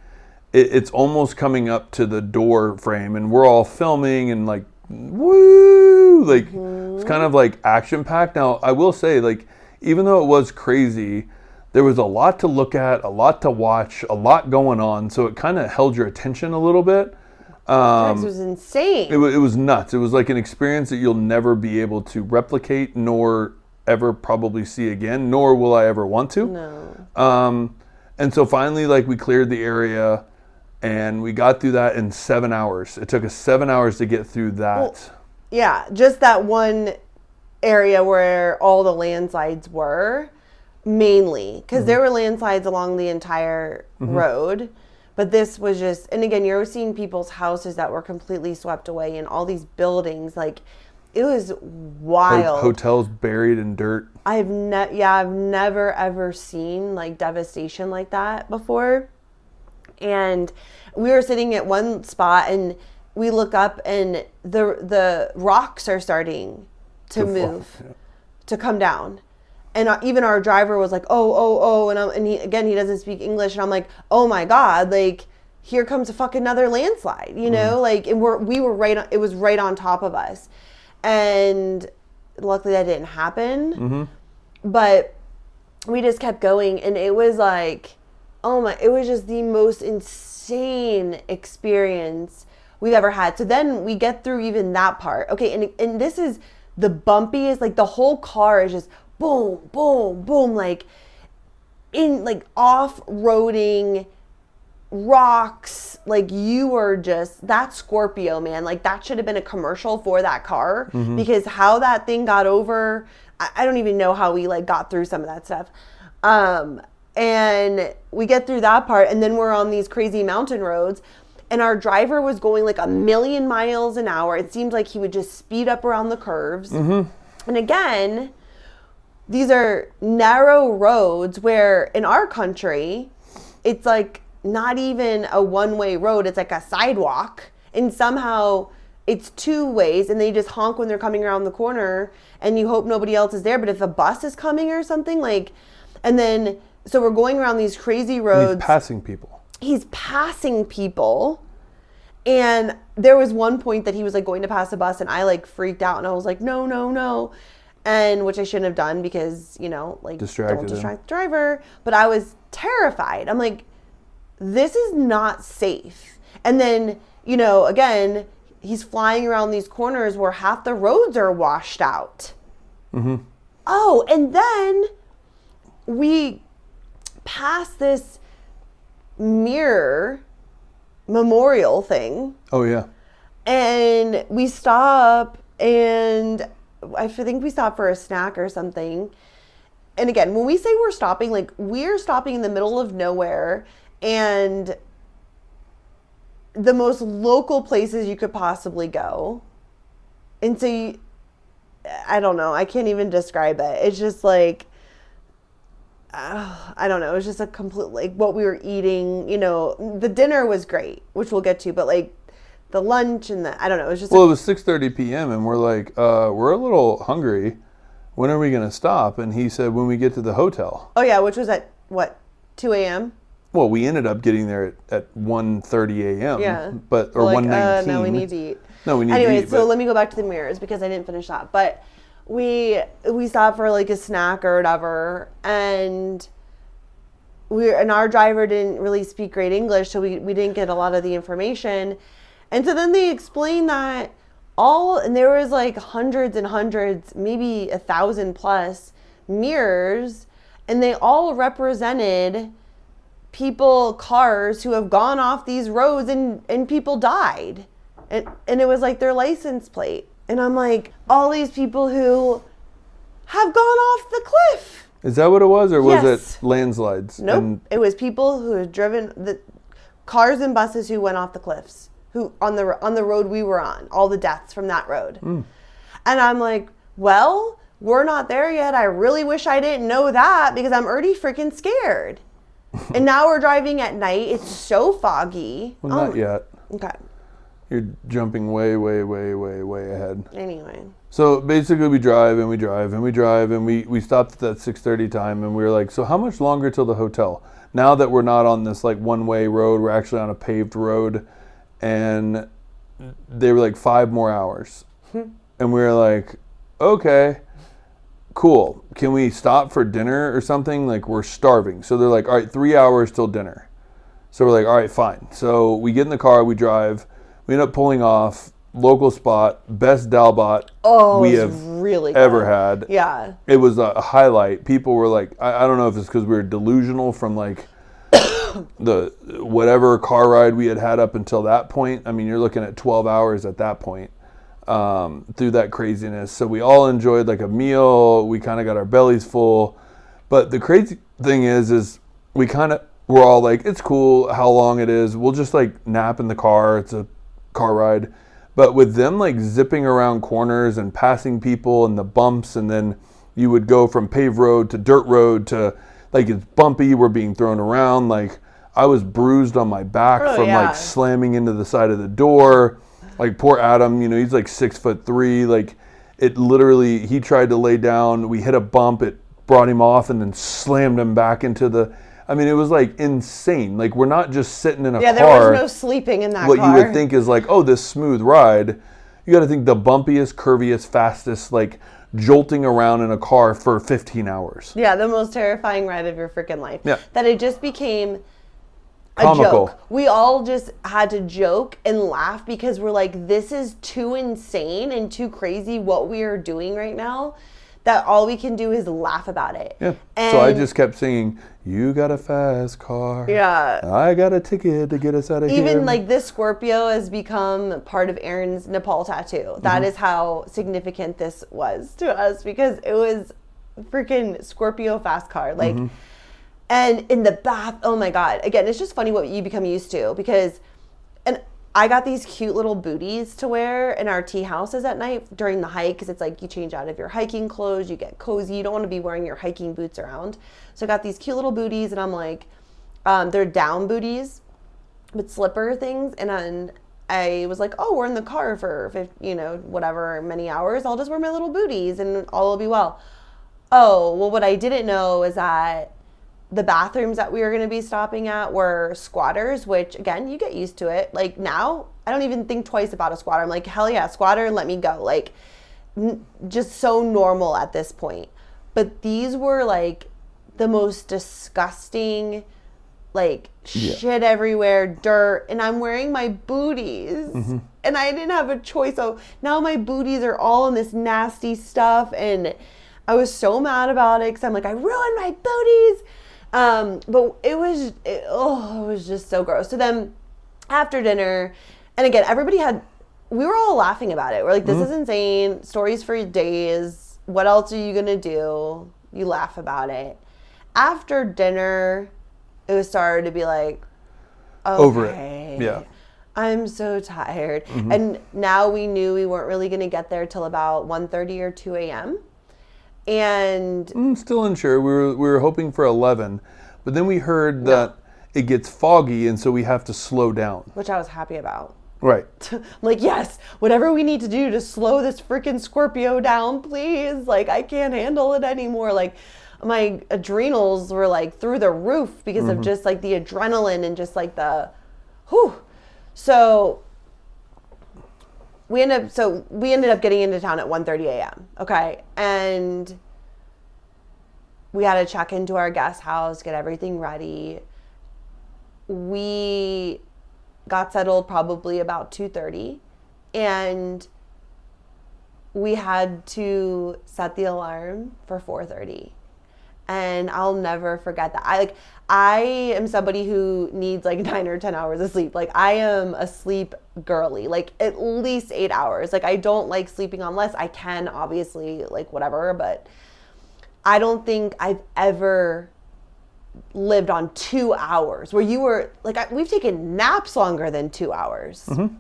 [SPEAKER 1] it's almost coming up to the door frame, and we're all filming and like woo, like it's kind of like action packed. Now I will say, like, even though it was crazy, there was a lot to look at, a lot to watch, a lot going on, so it kind of held your attention a little bit.
[SPEAKER 2] This was insane.
[SPEAKER 1] It was nuts. It was like an experience that you'll never be able to replicate, nor ever probably see again, nor will I ever want to.
[SPEAKER 2] No.
[SPEAKER 1] And so finally, like, we cleared the area and we got through that in 7 hours. It took us 7 hours to get through that.
[SPEAKER 2] Well, yeah, just that one area where all the landslides were, mainly, because there were landslides along the entire road. But this was just, and again, you're seeing people's houses that were completely swept away and all these buildings. Like, it was wild.
[SPEAKER 1] Hotels buried in dirt.
[SPEAKER 2] I've never ever seen like devastation like that before. And we were sitting at one spot and we look up and the rocks are starting to move, to come down. And even our driver was like, oh, and he doesn't speak English, and I'm like, oh my God, like here comes a fucking another landslide, you know, like, and we were right on, it was right on top of us, and luckily that didn't happen, but we just kept going, and it was like, it was just the most insane experience we've ever had. So then we get through even that part, okay, and this is the bumpiest, like the whole car is just boom, boom, boom, like in like off-roading rocks, like you were just, that Scorpio, man, like that should have been a commercial for that car, because how that thing got over, I don't even know how we like got through some of that stuff. And we get through that part, and then we're on these crazy mountain roads, and our driver was going like 1,000,000 miles an hour. It seemed like he would just speed up around the curves. And again, these are narrow roads where in our country, it's like not even a one-way road. It's like a sidewalk. And somehow it's two ways, and they just honk when they're coming around the corner, and you hope nobody else is there. But if a bus is coming or something, like, and then, so we're going around these crazy roads.
[SPEAKER 1] He's passing people.
[SPEAKER 2] He's passing people. And there was one point that he was like going to pass a bus, and I like freaked out, and I was like, no, no, no. And which I shouldn't have done, because, you know, like, don't distract the driver. But I was terrified. I'm like, this is not safe. And then, you know, again, he's flying around these corners where half the roads are washed out. Oh, and then we pass this mirror memorial thing.
[SPEAKER 1] Oh, yeah.
[SPEAKER 2] And we stop, and I think we stopped for a snack or something. And again, when we say we're stopping, like, we're stopping in the middle of nowhere, and the most local places you could possibly go. And so I don't know, I can't even describe it. It's just like, I don't know, it was just a complete, like, what we were eating, you know, the dinner was great, which we'll get to, but like the lunch and I don't know, it was just
[SPEAKER 1] it was 6:30 p.m. and we're like, we're a little hungry. When are we going to stop? And he said, when we get to the hotel.
[SPEAKER 2] Oh yeah, which was at what, 2 a.m.?
[SPEAKER 1] Well, we ended up getting there at 1:30 a.m.
[SPEAKER 2] Yeah.
[SPEAKER 1] Or like, 1:19.
[SPEAKER 2] No, we need to eat.
[SPEAKER 1] No, we need to eat.
[SPEAKER 2] Anyway, so let me go back to the mirrors, because I didn't finish that. But we stopped for like a snack or whatever, and our driver didn't really speak great English, so we didn't get a lot of the information. And so then they explained that and there was like hundreds and hundreds, maybe 1,000 plus mirrors, and they all represented cars who have gone off these roads and people died. And it was like their license plate. And I'm like, all these people who have gone off the cliff.
[SPEAKER 1] Is that what it was, or was
[SPEAKER 2] Yes.
[SPEAKER 1] it landslides?
[SPEAKER 2] Nope. It was people who had driven the cars and buses who went off the cliffs, who on the road we were on, all the deaths from that road. And I'm like, well, we're not there yet. I really wish I didn't know that, because I'm already freaking scared. And now we're driving at night. It's so foggy.
[SPEAKER 1] Well, not yet.
[SPEAKER 2] Okay.
[SPEAKER 1] You're jumping way, way, way, way, way ahead.
[SPEAKER 2] Anyway.
[SPEAKER 1] So basically we drive and we drive and we drive, and we stopped at that 6:30 time, and we were like, so how much longer till the hotel? Now that we're not on this like one-way road, we're actually on a paved road, and they were like 5 more hours. And we were like, okay, cool. Can we stop for dinner or something? Like, we're starving. So they're like, all right, 3 hours till dinner. So we're like, all right, fine. So we get in the car, we drive, we end up pulling off, local spot, best Dalbot we have
[SPEAKER 2] really
[SPEAKER 1] ever
[SPEAKER 2] good.
[SPEAKER 1] had.
[SPEAKER 2] Yeah.
[SPEAKER 1] It was a highlight. People were like, I don't know if it's because we were delusional from like the whatever car ride we had up until that point. I mean, you're looking at 12 hours at that point through that craziness. So we all enjoyed like a meal. We kind of got our bellies full. But the crazy thing is we're all like, it's cool how long it is. We'll just like nap in the car. It's a car ride. But with them like zipping around corners and passing people and the bumps, and then you would go from paved road to dirt road to like it's bumpy, we're being thrown around. Like I was bruised on my back from like slamming into the side of the door. Like poor Adam, he's like 6'3". Like it literally, he tried to lay down. We hit a bump, it brought him off and then slammed him back into it was like insane. Like we're not just sitting in a car.
[SPEAKER 2] Yeah, there was no sleeping in that car.
[SPEAKER 1] What you would think is like, oh, this smooth ride. You got to think the bumpiest, curviest, fastest, like jolting around in a car for 15 hours.
[SPEAKER 2] Yeah, the most terrifying ride of your freaking life.
[SPEAKER 1] Yeah.
[SPEAKER 2] That it just became
[SPEAKER 1] comical.
[SPEAKER 2] A joke. We all just had to joke and laugh because we're like, this is too insane and too crazy what we are doing right now, that all we can do is laugh about it.
[SPEAKER 1] Yeah.
[SPEAKER 2] And
[SPEAKER 1] so I just kept singing, you got a fast car.
[SPEAKER 2] Yeah.
[SPEAKER 1] I got a ticket to get us out of here.
[SPEAKER 2] Even like this Scorpio has become part of Aaron's Nepal tattoo. That is how significant this was to us, because it was freaking Scorpio fast car. Like, and in the bath, oh my God. Again, it's just funny what you become used to, because, and I got these cute little booties to wear in our tea houses at night during the hike, because it's like you change out of your hiking clothes, you get cozy, you don't want to be wearing your hiking boots around. So I got these cute little booties, and I'm like, they're down booties with slipper things, and then I was like, oh, we're in the car for whatever many hours, I'll just wear my little booties and all will be well. Oh, well, what I didn't know is that the bathrooms that we were going to be stopping at were squatters, which again, you get used to it. Like now, I don't even think twice about a squatter. I'm like, hell yeah, squatter, let me go. Like just so normal at this point. But these were like the most disgusting, like shit everywhere, dirt, and I'm wearing my booties and I didn't have a choice. So now my booties are all in this nasty stuff, and I was so mad about it because I'm like, I ruined my booties. But it was just so gross. So then after dinner, and again, we were all laughing about it. We're like, this is insane. Stories for days. What else are you going to do? You laugh about it. After dinner, it was started to be like, okay,
[SPEAKER 1] over it. Yeah.
[SPEAKER 2] I'm so tired. And now we knew we weren't really going to get there till about 1:30 or 2 a.m. And
[SPEAKER 1] still unsure. We were hoping for 11, but then we heard that it gets foggy, and so we have to slow down.
[SPEAKER 2] Which I was happy about.
[SPEAKER 1] Right.
[SPEAKER 2] I'm like, yes, whatever we need to do to slow this freaking Scorpio down, please. Like, I can't handle it anymore. Like, my adrenals were like through the roof because of just like the adrenaline and just like the, whew. So we ended up getting into town at 1:30 a.m. Okay. And we had to check into our guest house, get everything ready. We got settled probably about 2:30, and we had to set the alarm for 4:30. And I'll never forget that. I am somebody who needs like 9 or 10 hours of sleep. Like, I am a sleep girly, like at least 8 hours. Like, I don't like sleeping on less. I can obviously, like, whatever, but I don't think I've ever lived on 2 hours where you were like, we've taken naps longer than 2 hours.
[SPEAKER 1] Mm-hmm.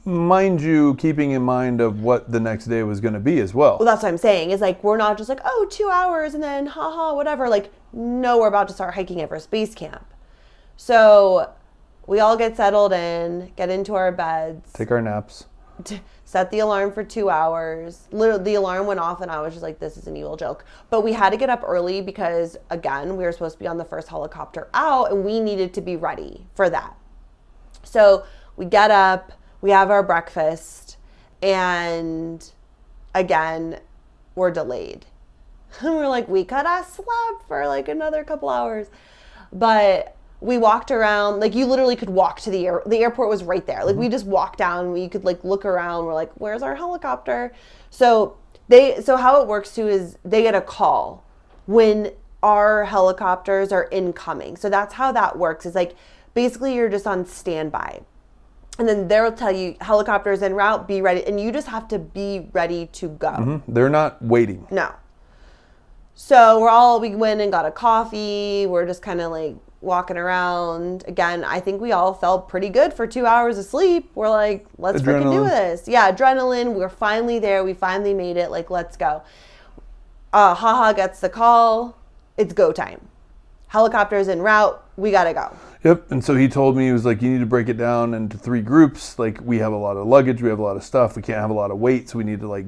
[SPEAKER 1] Mind you, keeping in mind of what the next day was going to be as well.
[SPEAKER 2] Well, that's what I'm saying, is like, we're not just like, 2 hours and then haha, whatever. Like, no, we're about to start hiking Everest Base Camp. So we all get settled in, get into our beds.
[SPEAKER 1] Take our naps.
[SPEAKER 2] Set the alarm for 2 hours. Literally, the alarm went off and I was just like, this is an evil joke. But we had to get up early because, again, we were supposed to be on the first helicopter out and we needed to be ready for that. So we get up, we have our breakfast, and again, we're delayed. And we're like, we could have slept for like another couple hours. But we walked around, like, you literally could walk to the airport was right there. Like, we just walked down, you could like look around. We're like, where's our helicopter? So how it works too is they get a call when our helicopters are incoming. So that's how that works. Is like, basically you're just on standby. And then they'll tell you, helicopters en route, be ready. And you just have to be ready to go.
[SPEAKER 1] Mm-hmm. They're not waiting.
[SPEAKER 2] No. So we went and got a coffee. We're just kind of like walking around. Again, I think we all felt pretty good for 2 hours of sleep. We're like, let's freaking do this. Yeah, adrenaline. We're finally there. We finally made it. Like, let's go. Haha gets the call. It's go time. Helicopters en route. We got to go.
[SPEAKER 1] Yep. And so he told me, he was like, you need to break it down into 3 groups. Like, we have a lot of luggage. We have a lot of stuff. We can't have a lot of weight. So we need to, like,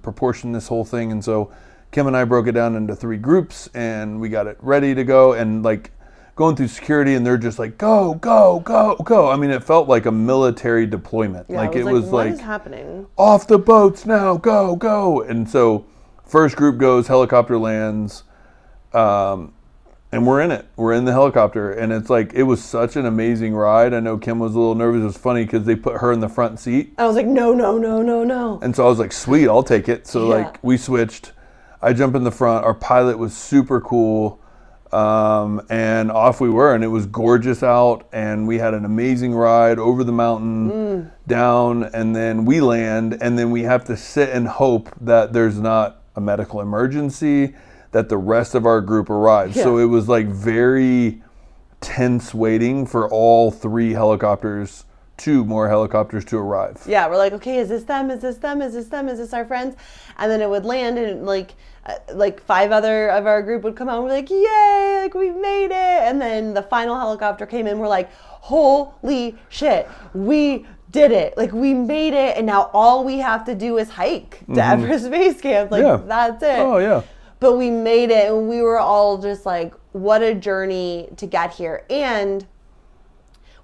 [SPEAKER 1] proportion this whole thing. And so Kim and I broke it down into 3 groups and we got it ready to go. And like going through security, and they're just like, go, go, go, go. I mean, it felt like a military deployment.
[SPEAKER 2] Yeah,
[SPEAKER 1] like, it was
[SPEAKER 2] what
[SPEAKER 1] like,
[SPEAKER 2] is happening?
[SPEAKER 1] Off the boats now, go, go. And so first group goes, helicopter lands, and we're in it. We're in the helicopter. And it's like, it was such an amazing ride. I know Kim was a little nervous. It was funny because they put her in the front seat.
[SPEAKER 2] I was like, no, no, no, no, no.
[SPEAKER 1] And so I was like, sweet, I'll take it. So like, we switched. I jump in the front. Our pilot was super cool. And off we were. And it was gorgeous out. And we had an amazing ride over the mountain, down. And then we land. And then we have to sit and hope that there's not a medical emergency, that the rest of our group arrives. Yeah. So it was like very tense waiting for all 3 helicopters, 2 more helicopters to arrive.
[SPEAKER 2] Yeah, we're like, okay, is this them? Is this them? Is this them? Is this our friends? And then it would land, and like 5 other of our group would come out and we're like, yay, like, we made it. And then the final helicopter came in. We're like, holy shit, we did it. Like, we made it. And now all we have to do is hike to Everest Base Camp. Like, that's it.
[SPEAKER 1] Oh, yeah.
[SPEAKER 2] But we made it, and we were all just like, what a journey to get here. And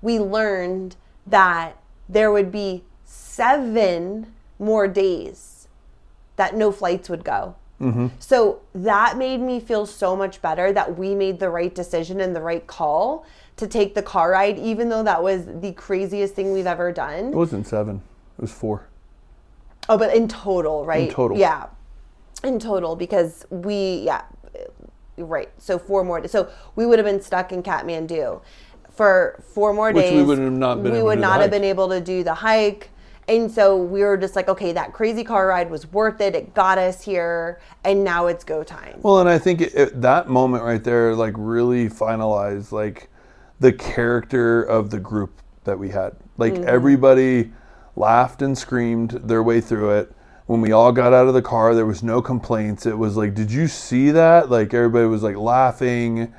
[SPEAKER 2] we learned that there would be 7 more days that no flights would go. Mm-hmm. So that made me feel so much better that we made the right decision and the right call to take the car ride, even though that was the craziest thing we've ever done.
[SPEAKER 1] It wasn't 7. It was 4.
[SPEAKER 2] Oh, but in total, right?
[SPEAKER 1] In total.
[SPEAKER 2] Yeah. In total, because right. So 4 more days. So we would have been stuck in Kathmandu for 4 more days.
[SPEAKER 1] Which we would have not been.
[SPEAKER 2] We would not have been able to do the hike. And so we were just like, okay, that crazy car ride was worth it. It got us here, and now it's go time.
[SPEAKER 1] Well, and I think that moment right there, like, really finalized like the character of the group that we had. Like, everybody laughed and screamed their way through it. When we all got out of the car, there was no complaints. It was like, did you see that? Like, everybody was like laughing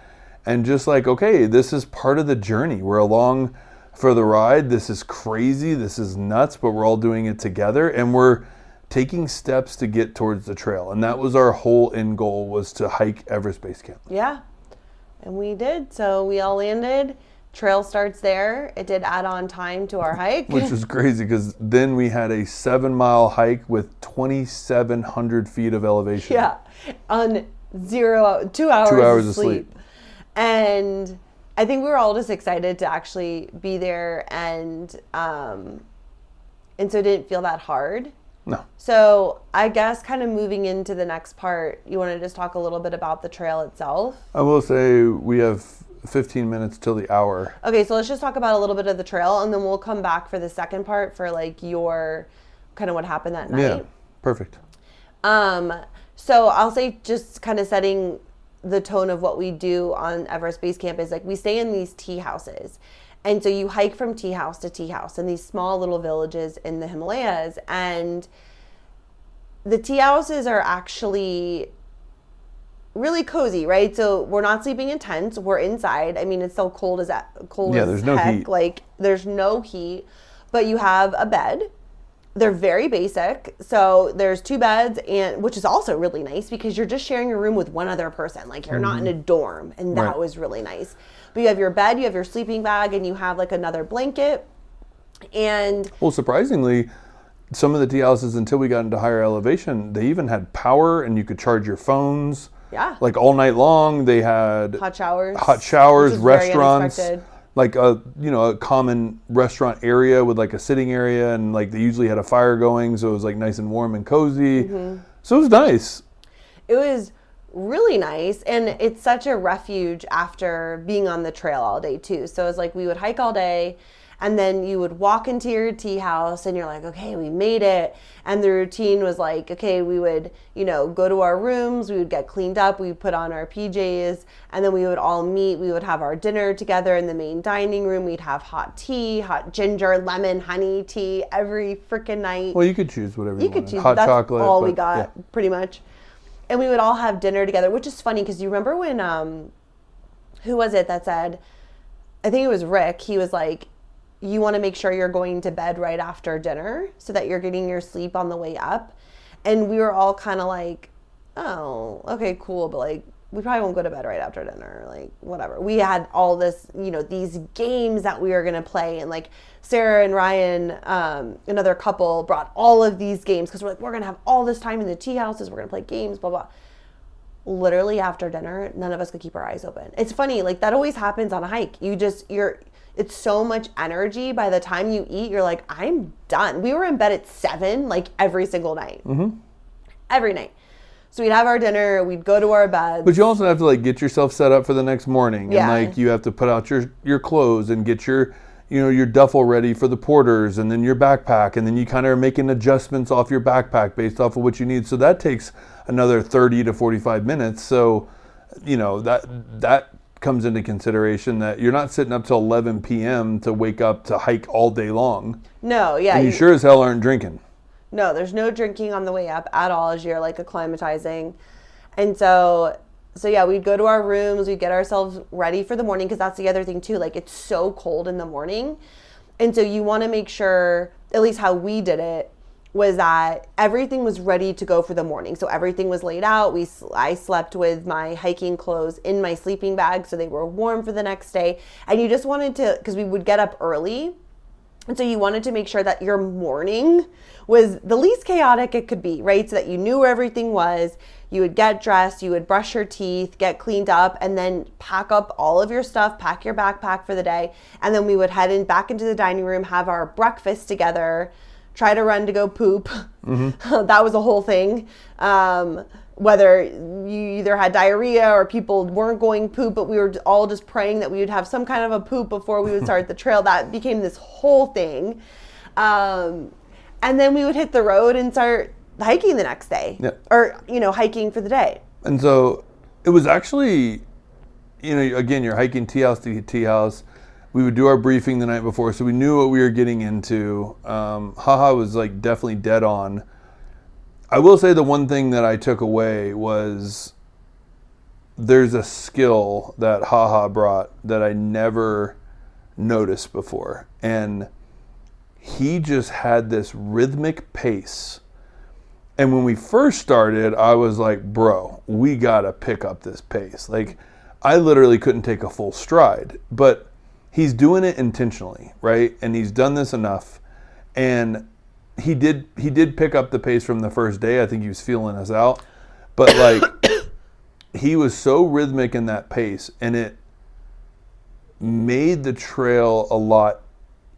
[SPEAKER 1] and just like, okay, this is part of the journey. We're along for the ride. This is crazy. This is nuts, but we're all doing it together, and we're taking steps to get towards the trail. And that was our whole end goal, was to hike Everest Base Camp.
[SPEAKER 2] Yeah. And we did. So we all landed, trail starts there. It did add on time to our hike.
[SPEAKER 1] Which was crazy because then we had a 7-mile hike with 2,700 feet of elevation.
[SPEAKER 2] Yeah, on 2 hours of sleep. And I think we were all just excited to actually be there, and so it didn't feel that hard.
[SPEAKER 1] No.
[SPEAKER 2] So I guess kind of moving into the next part, you want to just talk a little bit about the trail itself?
[SPEAKER 1] I will say we have 15 minutes till the hour.
[SPEAKER 2] Okay, so let's just talk about a little bit of the trail, and then we'll come back for the second part for like your kind of what happened that night.
[SPEAKER 1] Yeah, perfect.
[SPEAKER 2] So I'll say just kind of setting the tone of what we do on Everest Base Camp is like we stay in these tea houses. And so you hike from tea house to tea house in these small little villages in the Himalayas. And the tea houses are actually really cozy, right? So we're not sleeping in tents. We're inside. I mean, it's so cold as
[SPEAKER 1] there's no
[SPEAKER 2] heck.
[SPEAKER 1] heat.
[SPEAKER 2] Like there's no heat, but you have a bed. They're very basic. So there's 2 beds, and which is also really nice because you're just sharing your room with one other person. Like you're not in a dorm, and that was really nice. But you have your bed, you have your sleeping bag, and you have like another blanket. And
[SPEAKER 1] well, surprisingly, some of the tea houses, until we got into higher elevation, they even had power and you could charge your phones.
[SPEAKER 2] Yeah.
[SPEAKER 1] Like all night long. They had
[SPEAKER 2] hot showers,
[SPEAKER 1] restaurants, like a common restaurant area with like a sitting area, and like they usually had a fire going, so it was like nice and warm and cozy. So it was nice.
[SPEAKER 2] It was really nice, and it's such a refuge after being on the trail all day too. So it's like we would hike all day, and then you would walk into your tea house and you're like, okay, we made it. And the routine was like, okay, we would go to our rooms, we would get cleaned up, we would put on our PJs, and then we would all meet. We would have our dinner together in the main dining room. We'd have hot tea, hot ginger, lemon, honey tea every freaking night.
[SPEAKER 1] Well, you could choose whatever you wanted.
[SPEAKER 2] Choose.
[SPEAKER 1] Hot
[SPEAKER 2] That's
[SPEAKER 1] chocolate,
[SPEAKER 2] all we got, pretty much. And we would all have dinner together, which is funny because you remember when, who was it that said, I think it was Rick, he was like, you want to make sure you're going to bed right after dinner so that you're getting your sleep on the way up. And we were all kind of like, oh, okay, cool. But like, we probably won't go to bed right after dinner. Like, whatever. We had all this, these games that we were going to play. And like Sarah and Ryan, another couple, brought all of these games because we're like, we're going to have all this time in the tea houses. We're going to play games, blah, blah. Literally after dinner, none of us could keep our eyes open. It's funny. Like that always happens on a hike. It's so much energy. By the time you eat, you're like, I'm done. We were in bed at 7, like every single night. Every night. So we'd have our dinner, we'd go to our beds.
[SPEAKER 1] But you also have to like get yourself set up for the next morning.
[SPEAKER 2] Yeah.
[SPEAKER 1] And like you have to put out your clothes and get your duffel ready for the porters, and then your backpack, and then you kind of are making adjustments off your backpack based off of what you need. So that takes another 30 to 45 minutes. So, that comes into consideration that you're not sitting up till 11 p.m. to wake up to hike all day long.
[SPEAKER 2] No, yeah.
[SPEAKER 1] And you sure as hell aren't drinking.
[SPEAKER 2] No, there's no drinking on the way up at all as you're like acclimatizing. And so yeah, we'd go to our rooms, we'd get ourselves ready for the morning, because that's the other thing too. Like it's so cold in the morning. And so you want to make sure, at least how we did it, was that everything was ready to go for the morning. So everything was laid out. I slept with my hiking clothes in my sleeping bag, so they were warm for the next day. And you just wanted to, because we would get up early, and so you wanted to make sure that your morning was the least chaotic it could be, right? So that you knew where everything was. You would get dressed, you would brush your teeth, get cleaned up, and then pack up all of your stuff, pack your backpack for the day. And then we would head back into the dining room, have our breakfast together, try to run to go poop. That was a whole thing. Whether you either had diarrhea or people weren't going poop, but we were all just praying that we would have some kind of a poop before we would start the trail. That became this whole thing. And then we would hit the road and start hiking the next day.
[SPEAKER 1] Yep.
[SPEAKER 2] Or, hiking for the day.
[SPEAKER 1] And so it was actually, again, you're hiking tea house to tea house. We would do our briefing the night before, so we knew what we were getting into. Haha was like definitely dead on. I will say the one thing that I took away was there's a skill that Haha brought that I never noticed before. And he just had this rhythmic pace. And when we first started, I was like, bro, we got to pick up this pace. Like, I literally couldn't take a full stride. But he's doing it intentionally, right? And he's done this enough. And he did pick up the pace from the first day. I think he was feeling us out. But like he was so rhythmic in that pace, and it made the trail a lot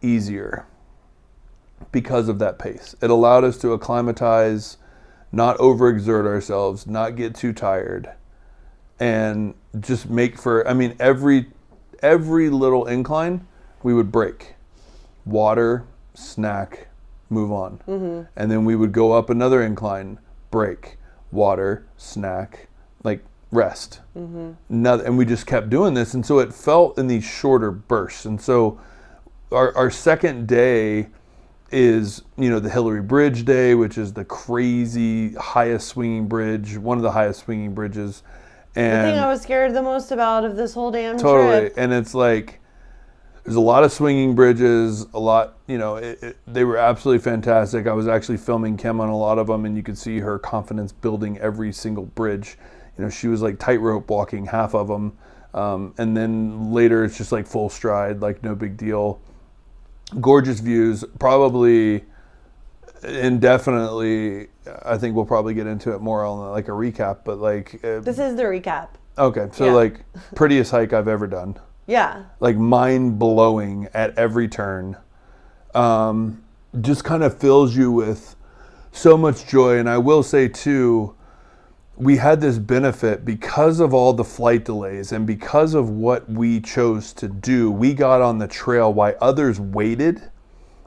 [SPEAKER 1] easier because of that pace. It allowed us to acclimatize, not overexert ourselves, not get too tired, and just make for, I mean, every little incline we would break. Water, snack, move on. Mm-hmm. And then we would go up another incline, break, water, snack, like rest. Mm-hmm. And we just kept doing this. And so it felt in these shorter bursts. And so our second day is, the Hillary Bridge day, which is the crazy highest swinging bridge, one of the highest swinging bridges. And
[SPEAKER 2] the thing I was scared the most about of this whole damn
[SPEAKER 1] trip.
[SPEAKER 2] trip.
[SPEAKER 1] And it's like, there's a lot of swinging bridges, a lot, they were absolutely fantastic. I was actually filming Kim on a lot of them, and you could see her confidence building every single bridge. She was like tightrope walking half of them. And then later it's just like full stride, like no big deal. Gorgeous views, probably indefinitely. I think we'll probably get into it more on like a recap, but like
[SPEAKER 2] this is the recap.
[SPEAKER 1] Okay, so like prettiest hike I've ever done.
[SPEAKER 2] Yeah.
[SPEAKER 1] Like mind blowing at every turn. Just kind of fills you with so much joy. And I will say too, we had this benefit because of all the flight delays and because of what we chose to do. We got on the trail while others waited,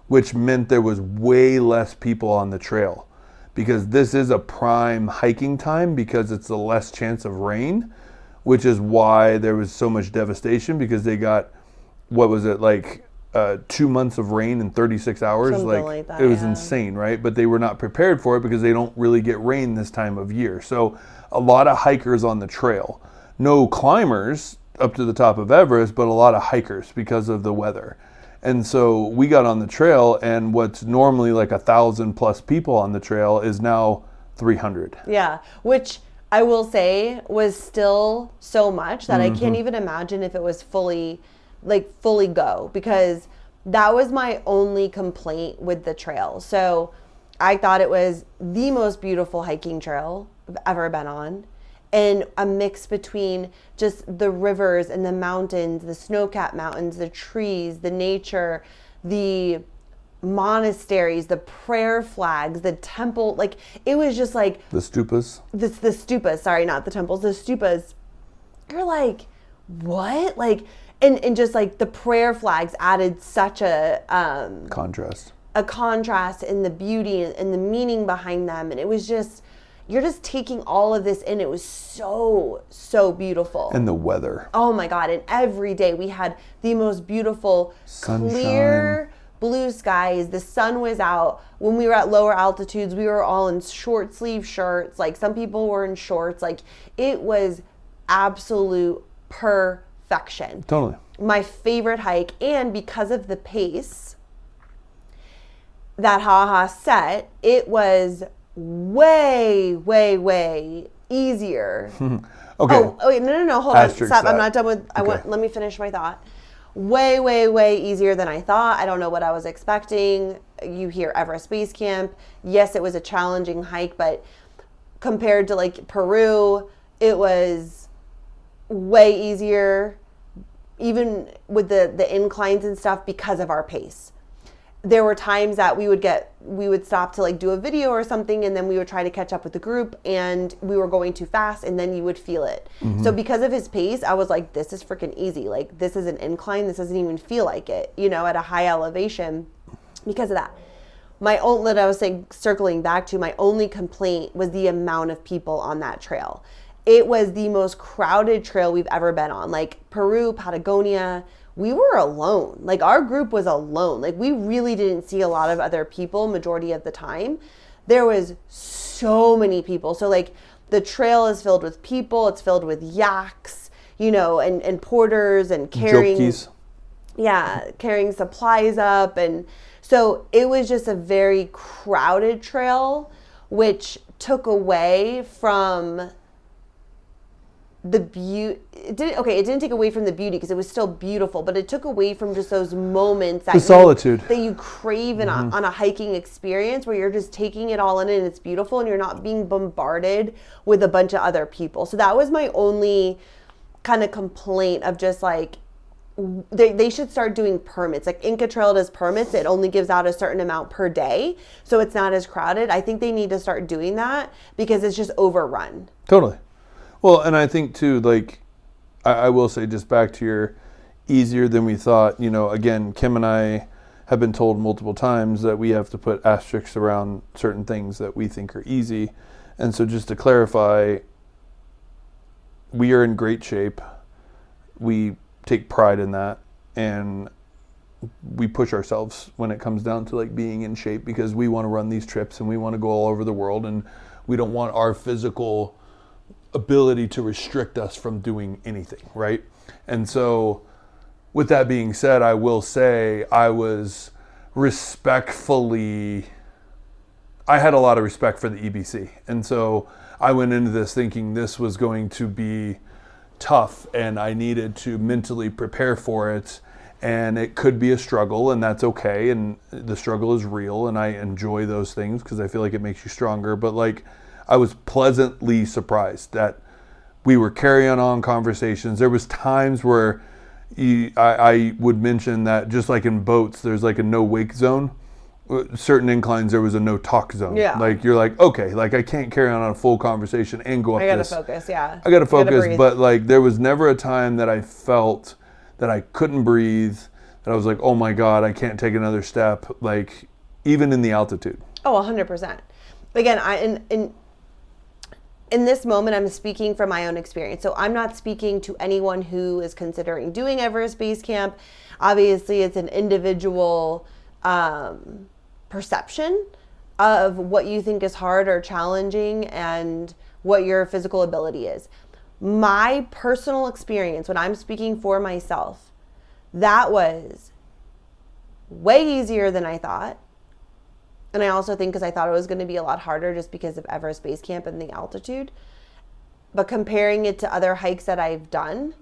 [SPEAKER 1] which meant there was way less people on the trail, because this is a prime hiking time because it's the less chance of rain, which is why there was so much devastation, because they got, 2 months of rain in 36 hours.
[SPEAKER 2] Something like that,
[SPEAKER 1] it was insane, right? But they were not prepared for it because they don't really get rain this time of year. So a lot of hikers on the trail. No climbers up to the top of Everest, but a lot of hikers because of the weather. And so we got on the trail, and what's normally like 1,000+ people on the trail is now 300.
[SPEAKER 2] Yeah, which I will say was still so much that I can't even imagine if it was fully go, because that was my only complaint with the trail. So I thought it was the most beautiful hiking trail I've ever been on, and a mix between just the rivers and the mountains, the snow-capped mountains, the trees, the nature, the monasteries, the prayer flags, the temple. Like, it was just like
[SPEAKER 1] the stupas.
[SPEAKER 2] The stupas, sorry, not the temples, the stupas. You're like, what? Like, and just like the prayer flags added such a contrast in the beauty and the meaning behind them. And it was just, you're just taking all of this in. It was so beautiful.
[SPEAKER 1] And the weather.
[SPEAKER 2] Oh my God. And every day we had the most beautiful, sunshine, clear blue skies. The sun was out. When we were at lower altitudes, we were all in short sleeve shirts. Like, some people were in shorts. Like, it was absolute perfection.
[SPEAKER 1] Totally.
[SPEAKER 2] My favorite hike. And because of the pace that Haha set, it was way easier.
[SPEAKER 1] Okay.
[SPEAKER 2] Oh wait, no, hold on. Stop. I'm not done with, let me finish my thought. Way easier than I thought. I don't know what I was expecting. You hear Everest Base Camp. Yes, it was a challenging hike, but compared to like Peru, it was way easier, even with the inclines and stuff, because of our pace. There were times that we would stop to like do a video or something, and then we would try to catch up with the group, and we were going too fast, and then you would feel it. Mm-hmm. So because of his pace, I was like, this is freaking easy. Like, this is an incline. This doesn't even feel like it, at a high elevation because of that. That I was saying, circling back to, my only complaint was the amount of people on that trail. It was the most crowded trail we've ever been on. Like Peru, Patagonia, we were alone. Like, our group was alone. Like, we really didn't see a lot of other people majority of the time. There was so many people. So like, the trail is filled with people. It's filled with yaks, and porters and carrying
[SPEAKER 1] jokes.
[SPEAKER 2] Yeah, carrying supplies up. And so it was just a very crowded trail, which took away from the beauty, it didn't take away from the beauty because it was still beautiful, but it took away from just those moments
[SPEAKER 1] the solitude
[SPEAKER 2] that you crave on a hiking experience where you're just taking it all in and it's beautiful and you're not being bombarded with a bunch of other people. So that was my only kind of complaint of just like, they should start doing permits. Like Inca Trail does permits. It only gives out a certain amount per day, so it's not as crowded. I think they need to start doing that because it's just overrun.
[SPEAKER 1] Totally. Well, and I think too, like, I will say, just back to your easier than we thought, again, Kim and I have been told multiple times that we have to put asterisks around certain things that we think are easy. And so just to clarify, we are in great shape. We take pride in that, and we push ourselves when it comes down to like being in shape, because we want to run these trips and we want to go all over the world, and we don't want our physical ability to restrict us from doing anything, right? And so with that being said, I will say I had a lot of respect for the EBC. And so I went into this thinking this was going to be tough and I needed to mentally prepare for it, and it could be a struggle, and that's okay, and the struggle is real, and I enjoy those things because I feel like it makes you stronger. But like, I was pleasantly surprised that we were carrying on conversations. There was times where I would mention that just like in boats, there's like a no wake zone. Certain inclines, there was a no talk zone.
[SPEAKER 2] Yeah.
[SPEAKER 1] Like you're like, okay, like I can't carry on a full conversation and go up
[SPEAKER 2] I gotta
[SPEAKER 1] this.
[SPEAKER 2] focus, yeah.
[SPEAKER 1] I gotta focus,
[SPEAKER 2] breathe.
[SPEAKER 1] but like there was never a time that I felt that I couldn't breathe, that I was like, oh my God, I can't take another step, like even in the altitude.
[SPEAKER 2] Oh, 100%. Again, in this moment, I'm speaking from my own experience. So I'm not speaking to anyone who is considering doing Everest Base Camp. Obviously, it's an individual perception of what you think is hard or challenging and what your physical ability is. My personal experience, when I'm speaking for myself, that was way easier than I thought. And I also think because I thought it was going to be a lot harder just because of Everest Base Camp and the altitude. But comparing it to other hikes that I've done,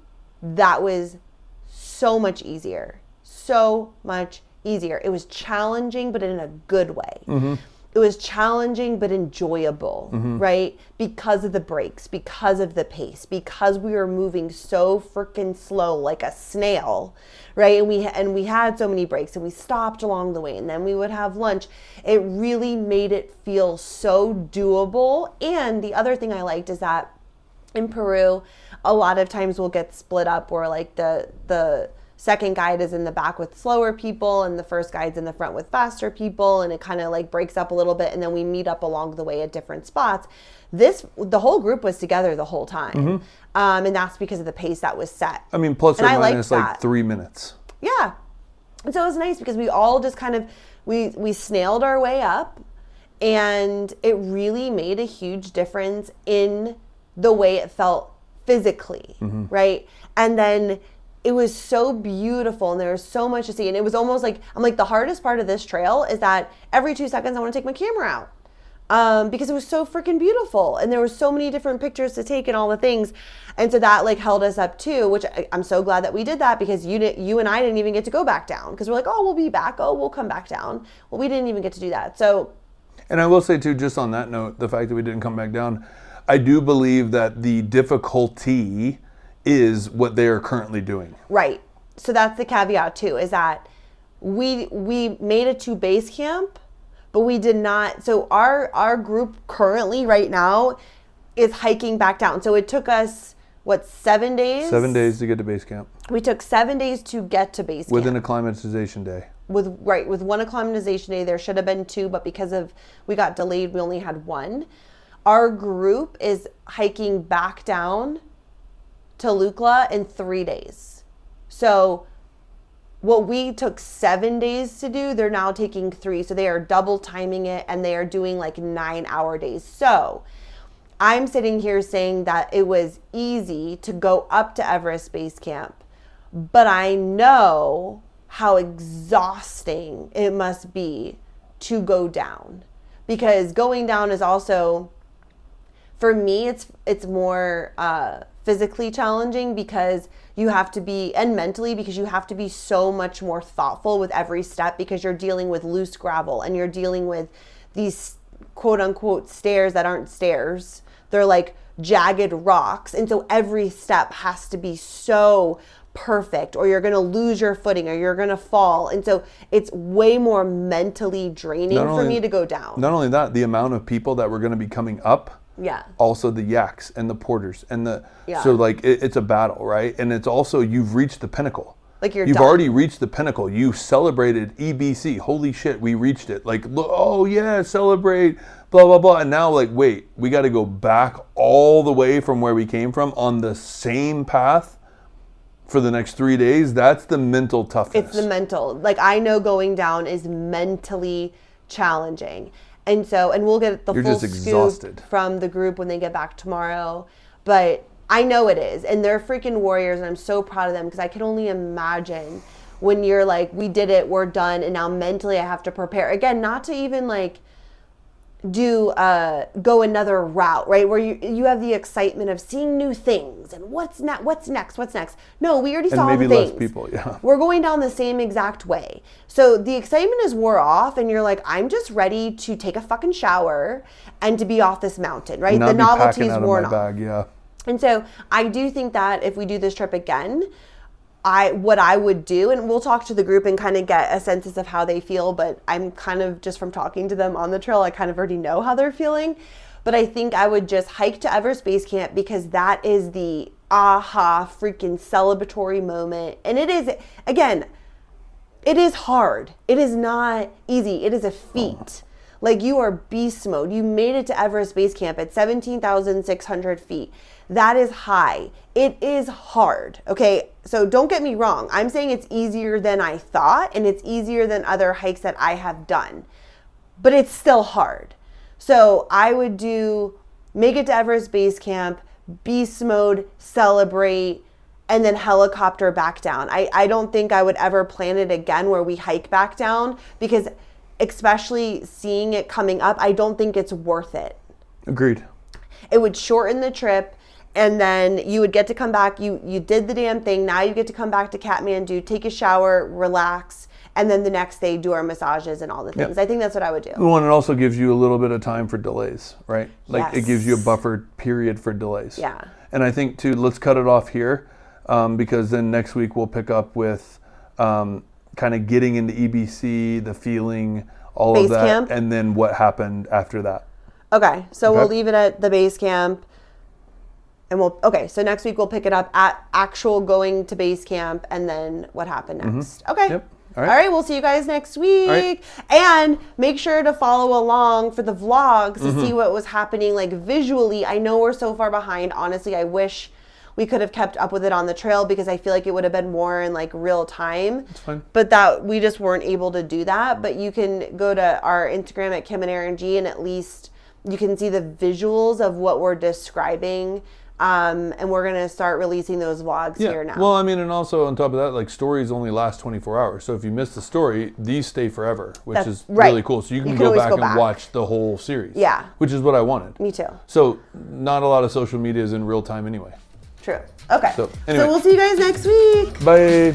[SPEAKER 2] that was so much easier. So much easier. It was challenging, but in a good way. Mm-hmm. It was challenging, but enjoyable, right? Because of the breaks, because of the pace, because we were moving so freaking slow like a snail, right? And we had so many breaks, and we stopped along the way, and then we would have lunch. It really made it feel so doable. And the other thing I liked is that in Peru, a lot of times we'll get split up where like the second guide is in the back with slower people and the first guide's in the front with faster people, and it kind of like breaks up a little bit, and then we meet up along the way at different spots. The whole group was together the whole time. And that's because of the pace that was set.
[SPEAKER 1] I mean, plus or minus like 3 minutes.
[SPEAKER 2] Yeah. And so it was nice because we all just kind of, we snailed our way up, and it really made a huge difference in the way it felt physically, right? And then it was so beautiful, and there was so much to see. And it was almost like, I'm like, the hardest part of this trail is that every 2 seconds I want to take my camera out because it was so freaking beautiful. And there were so many different pictures to take and all the things. And so that like held us up too, which I'm so glad that we did that, because you and I didn't even get to go back down, because we're like, oh, we'll be back. Oh, we'll come back down. Well, we didn't even get to do that. So,
[SPEAKER 1] and I will say too, just on that note, the fact that we didn't come back down, I do believe that the difficulty is what they are currently doing.
[SPEAKER 2] Right. So that's the caveat too, is that we made it to base camp, but we did not. So our group currently right now is hiking back down. So it took us, 7 days?
[SPEAKER 1] 7 days to get to base camp.
[SPEAKER 2] We took 7 days to get to base camp.
[SPEAKER 1] With an acclimatization day.
[SPEAKER 2] With one acclimatization day. There should have been 2, but because of we got delayed, we only had 1. Our group is hiking back down to Lukla in 3 days. So what we took 7 days to do, they're now taking 3. So they are double timing it, and they are doing like 9-hour days. So I'm sitting here saying that it was easy to go up to Everest Base Camp, but I know how exhausting it must be to go down, because going down is also, for me, it's more physically challenging because you have to be, and mentally, because you have to be so much more thoughtful with every step, because you're dealing with loose gravel and you're dealing with these quote unquote stairs that aren't stairs. They're like jagged rocks. And so every step has to be so perfect, or you're going to lose your footing, or you're going to fall. And so it's way more mentally draining for me to go down.
[SPEAKER 1] Not only that, the amount of people that were going to be coming up.
[SPEAKER 2] Yeah.
[SPEAKER 1] Also the yaks and the porters and so like it's a battle, right? And it's also, you've reached the pinnacle.
[SPEAKER 2] Like you've
[SPEAKER 1] done. Already reached the pinnacle. You celebrated EBC. Holy shit, we reached it. Like, oh yeah, celebrate, blah, blah, blah. And now like, wait, we got to go back all the way from where we came from on the same path for the next 3 days. That's the mental toughness.
[SPEAKER 2] It's the mental. Like, I know going down is mentally challenging. And so, and we'll get the full scoop from the group when they get back tomorrow. But I know it is. And they're freaking warriors. And I'm so proud of them, because I can only imagine when you're like, we did it, we're done. And now mentally I have to prepare. Again, not to even like go another route, right? Where you have the excitement of seeing new things and what's next. No, we already saw all the things.
[SPEAKER 1] Maybe less people, yeah.
[SPEAKER 2] We're going down the same exact way. So the excitement is wore off, and you're like, I'm just ready to take a fucking shower and to be off this mountain, right? The novelty's worn off.
[SPEAKER 1] Yeah.
[SPEAKER 2] And so I do think that if we do this trip again, what I would do, and we'll talk to the group and kind of get a census of how they feel, but I'm kind of, just from talking to them on the trail, I kind of already know how they're feeling. But I think I would just hike to Everest Base Camp, because that is the aha freaking celebratory moment. And it is, again, it is hard. It is not easy. It is a feat. Like, you are beast mode. You made it to Everest Base Camp at 17,600 feet. That is high. It is hard. Okay. So don't get me wrong. I'm saying it's easier than I thought, and it's easier than other hikes that I have done, but it's still hard. So I would make it to Everest Base Camp, beast mode, celebrate, and then helicopter back down. I don't think I would ever plan it again where we hike back down, because especially seeing it coming up, I don't think it's worth it.
[SPEAKER 1] Agreed.
[SPEAKER 2] It would shorten the trip, and then you would get to come back. You did the damn thing. Now you get to come back to Kathmandu, take a shower, relax, and then the next day do our massages and all the things. Yep. I think that's what I would do.
[SPEAKER 1] Well, and it also gives you a little bit of time for delays, right? Like, yes. It gives you a buffer period for delays.
[SPEAKER 2] Yeah.
[SPEAKER 1] And I think too, let's cut it off here, because then next week we'll pick up with kind of getting into EBC, the feeling, all
[SPEAKER 2] base
[SPEAKER 1] of that,
[SPEAKER 2] camp.
[SPEAKER 1] And then what happened after that.
[SPEAKER 2] Okay, so we'll leave it at the base camp, and so next week we'll pick it up at actual going to base camp, and then what happened next. Mm-hmm. Okay.
[SPEAKER 1] Yep.
[SPEAKER 2] All right, we'll see you guys next week. Right. And make sure to follow along for the vlogs to see what was happening, like, visually. I know we're so far behind. Honestly, I wish we could have kept up with it on the trail, because I feel like it would have been more in like real time.
[SPEAKER 1] That's fine.
[SPEAKER 2] But that we just weren't able to do that. But you can go to our Instagram at Kim and Aaron G, and at least you can see the visuals of what we're describing. And we're going to start releasing those vlogs here now.
[SPEAKER 1] Well, I mean, and also on top of that, like, stories only last 24 hours. So if you miss the story, these stay forever, which is really cool. So you can go back and watch the whole series.
[SPEAKER 2] Yeah.
[SPEAKER 1] Which is what I wanted.
[SPEAKER 2] Me too.
[SPEAKER 1] So not a lot of social media is in real time anyway.
[SPEAKER 2] True. Okay.
[SPEAKER 1] So anyway.
[SPEAKER 2] So we'll see you guys next week.
[SPEAKER 1] Bye.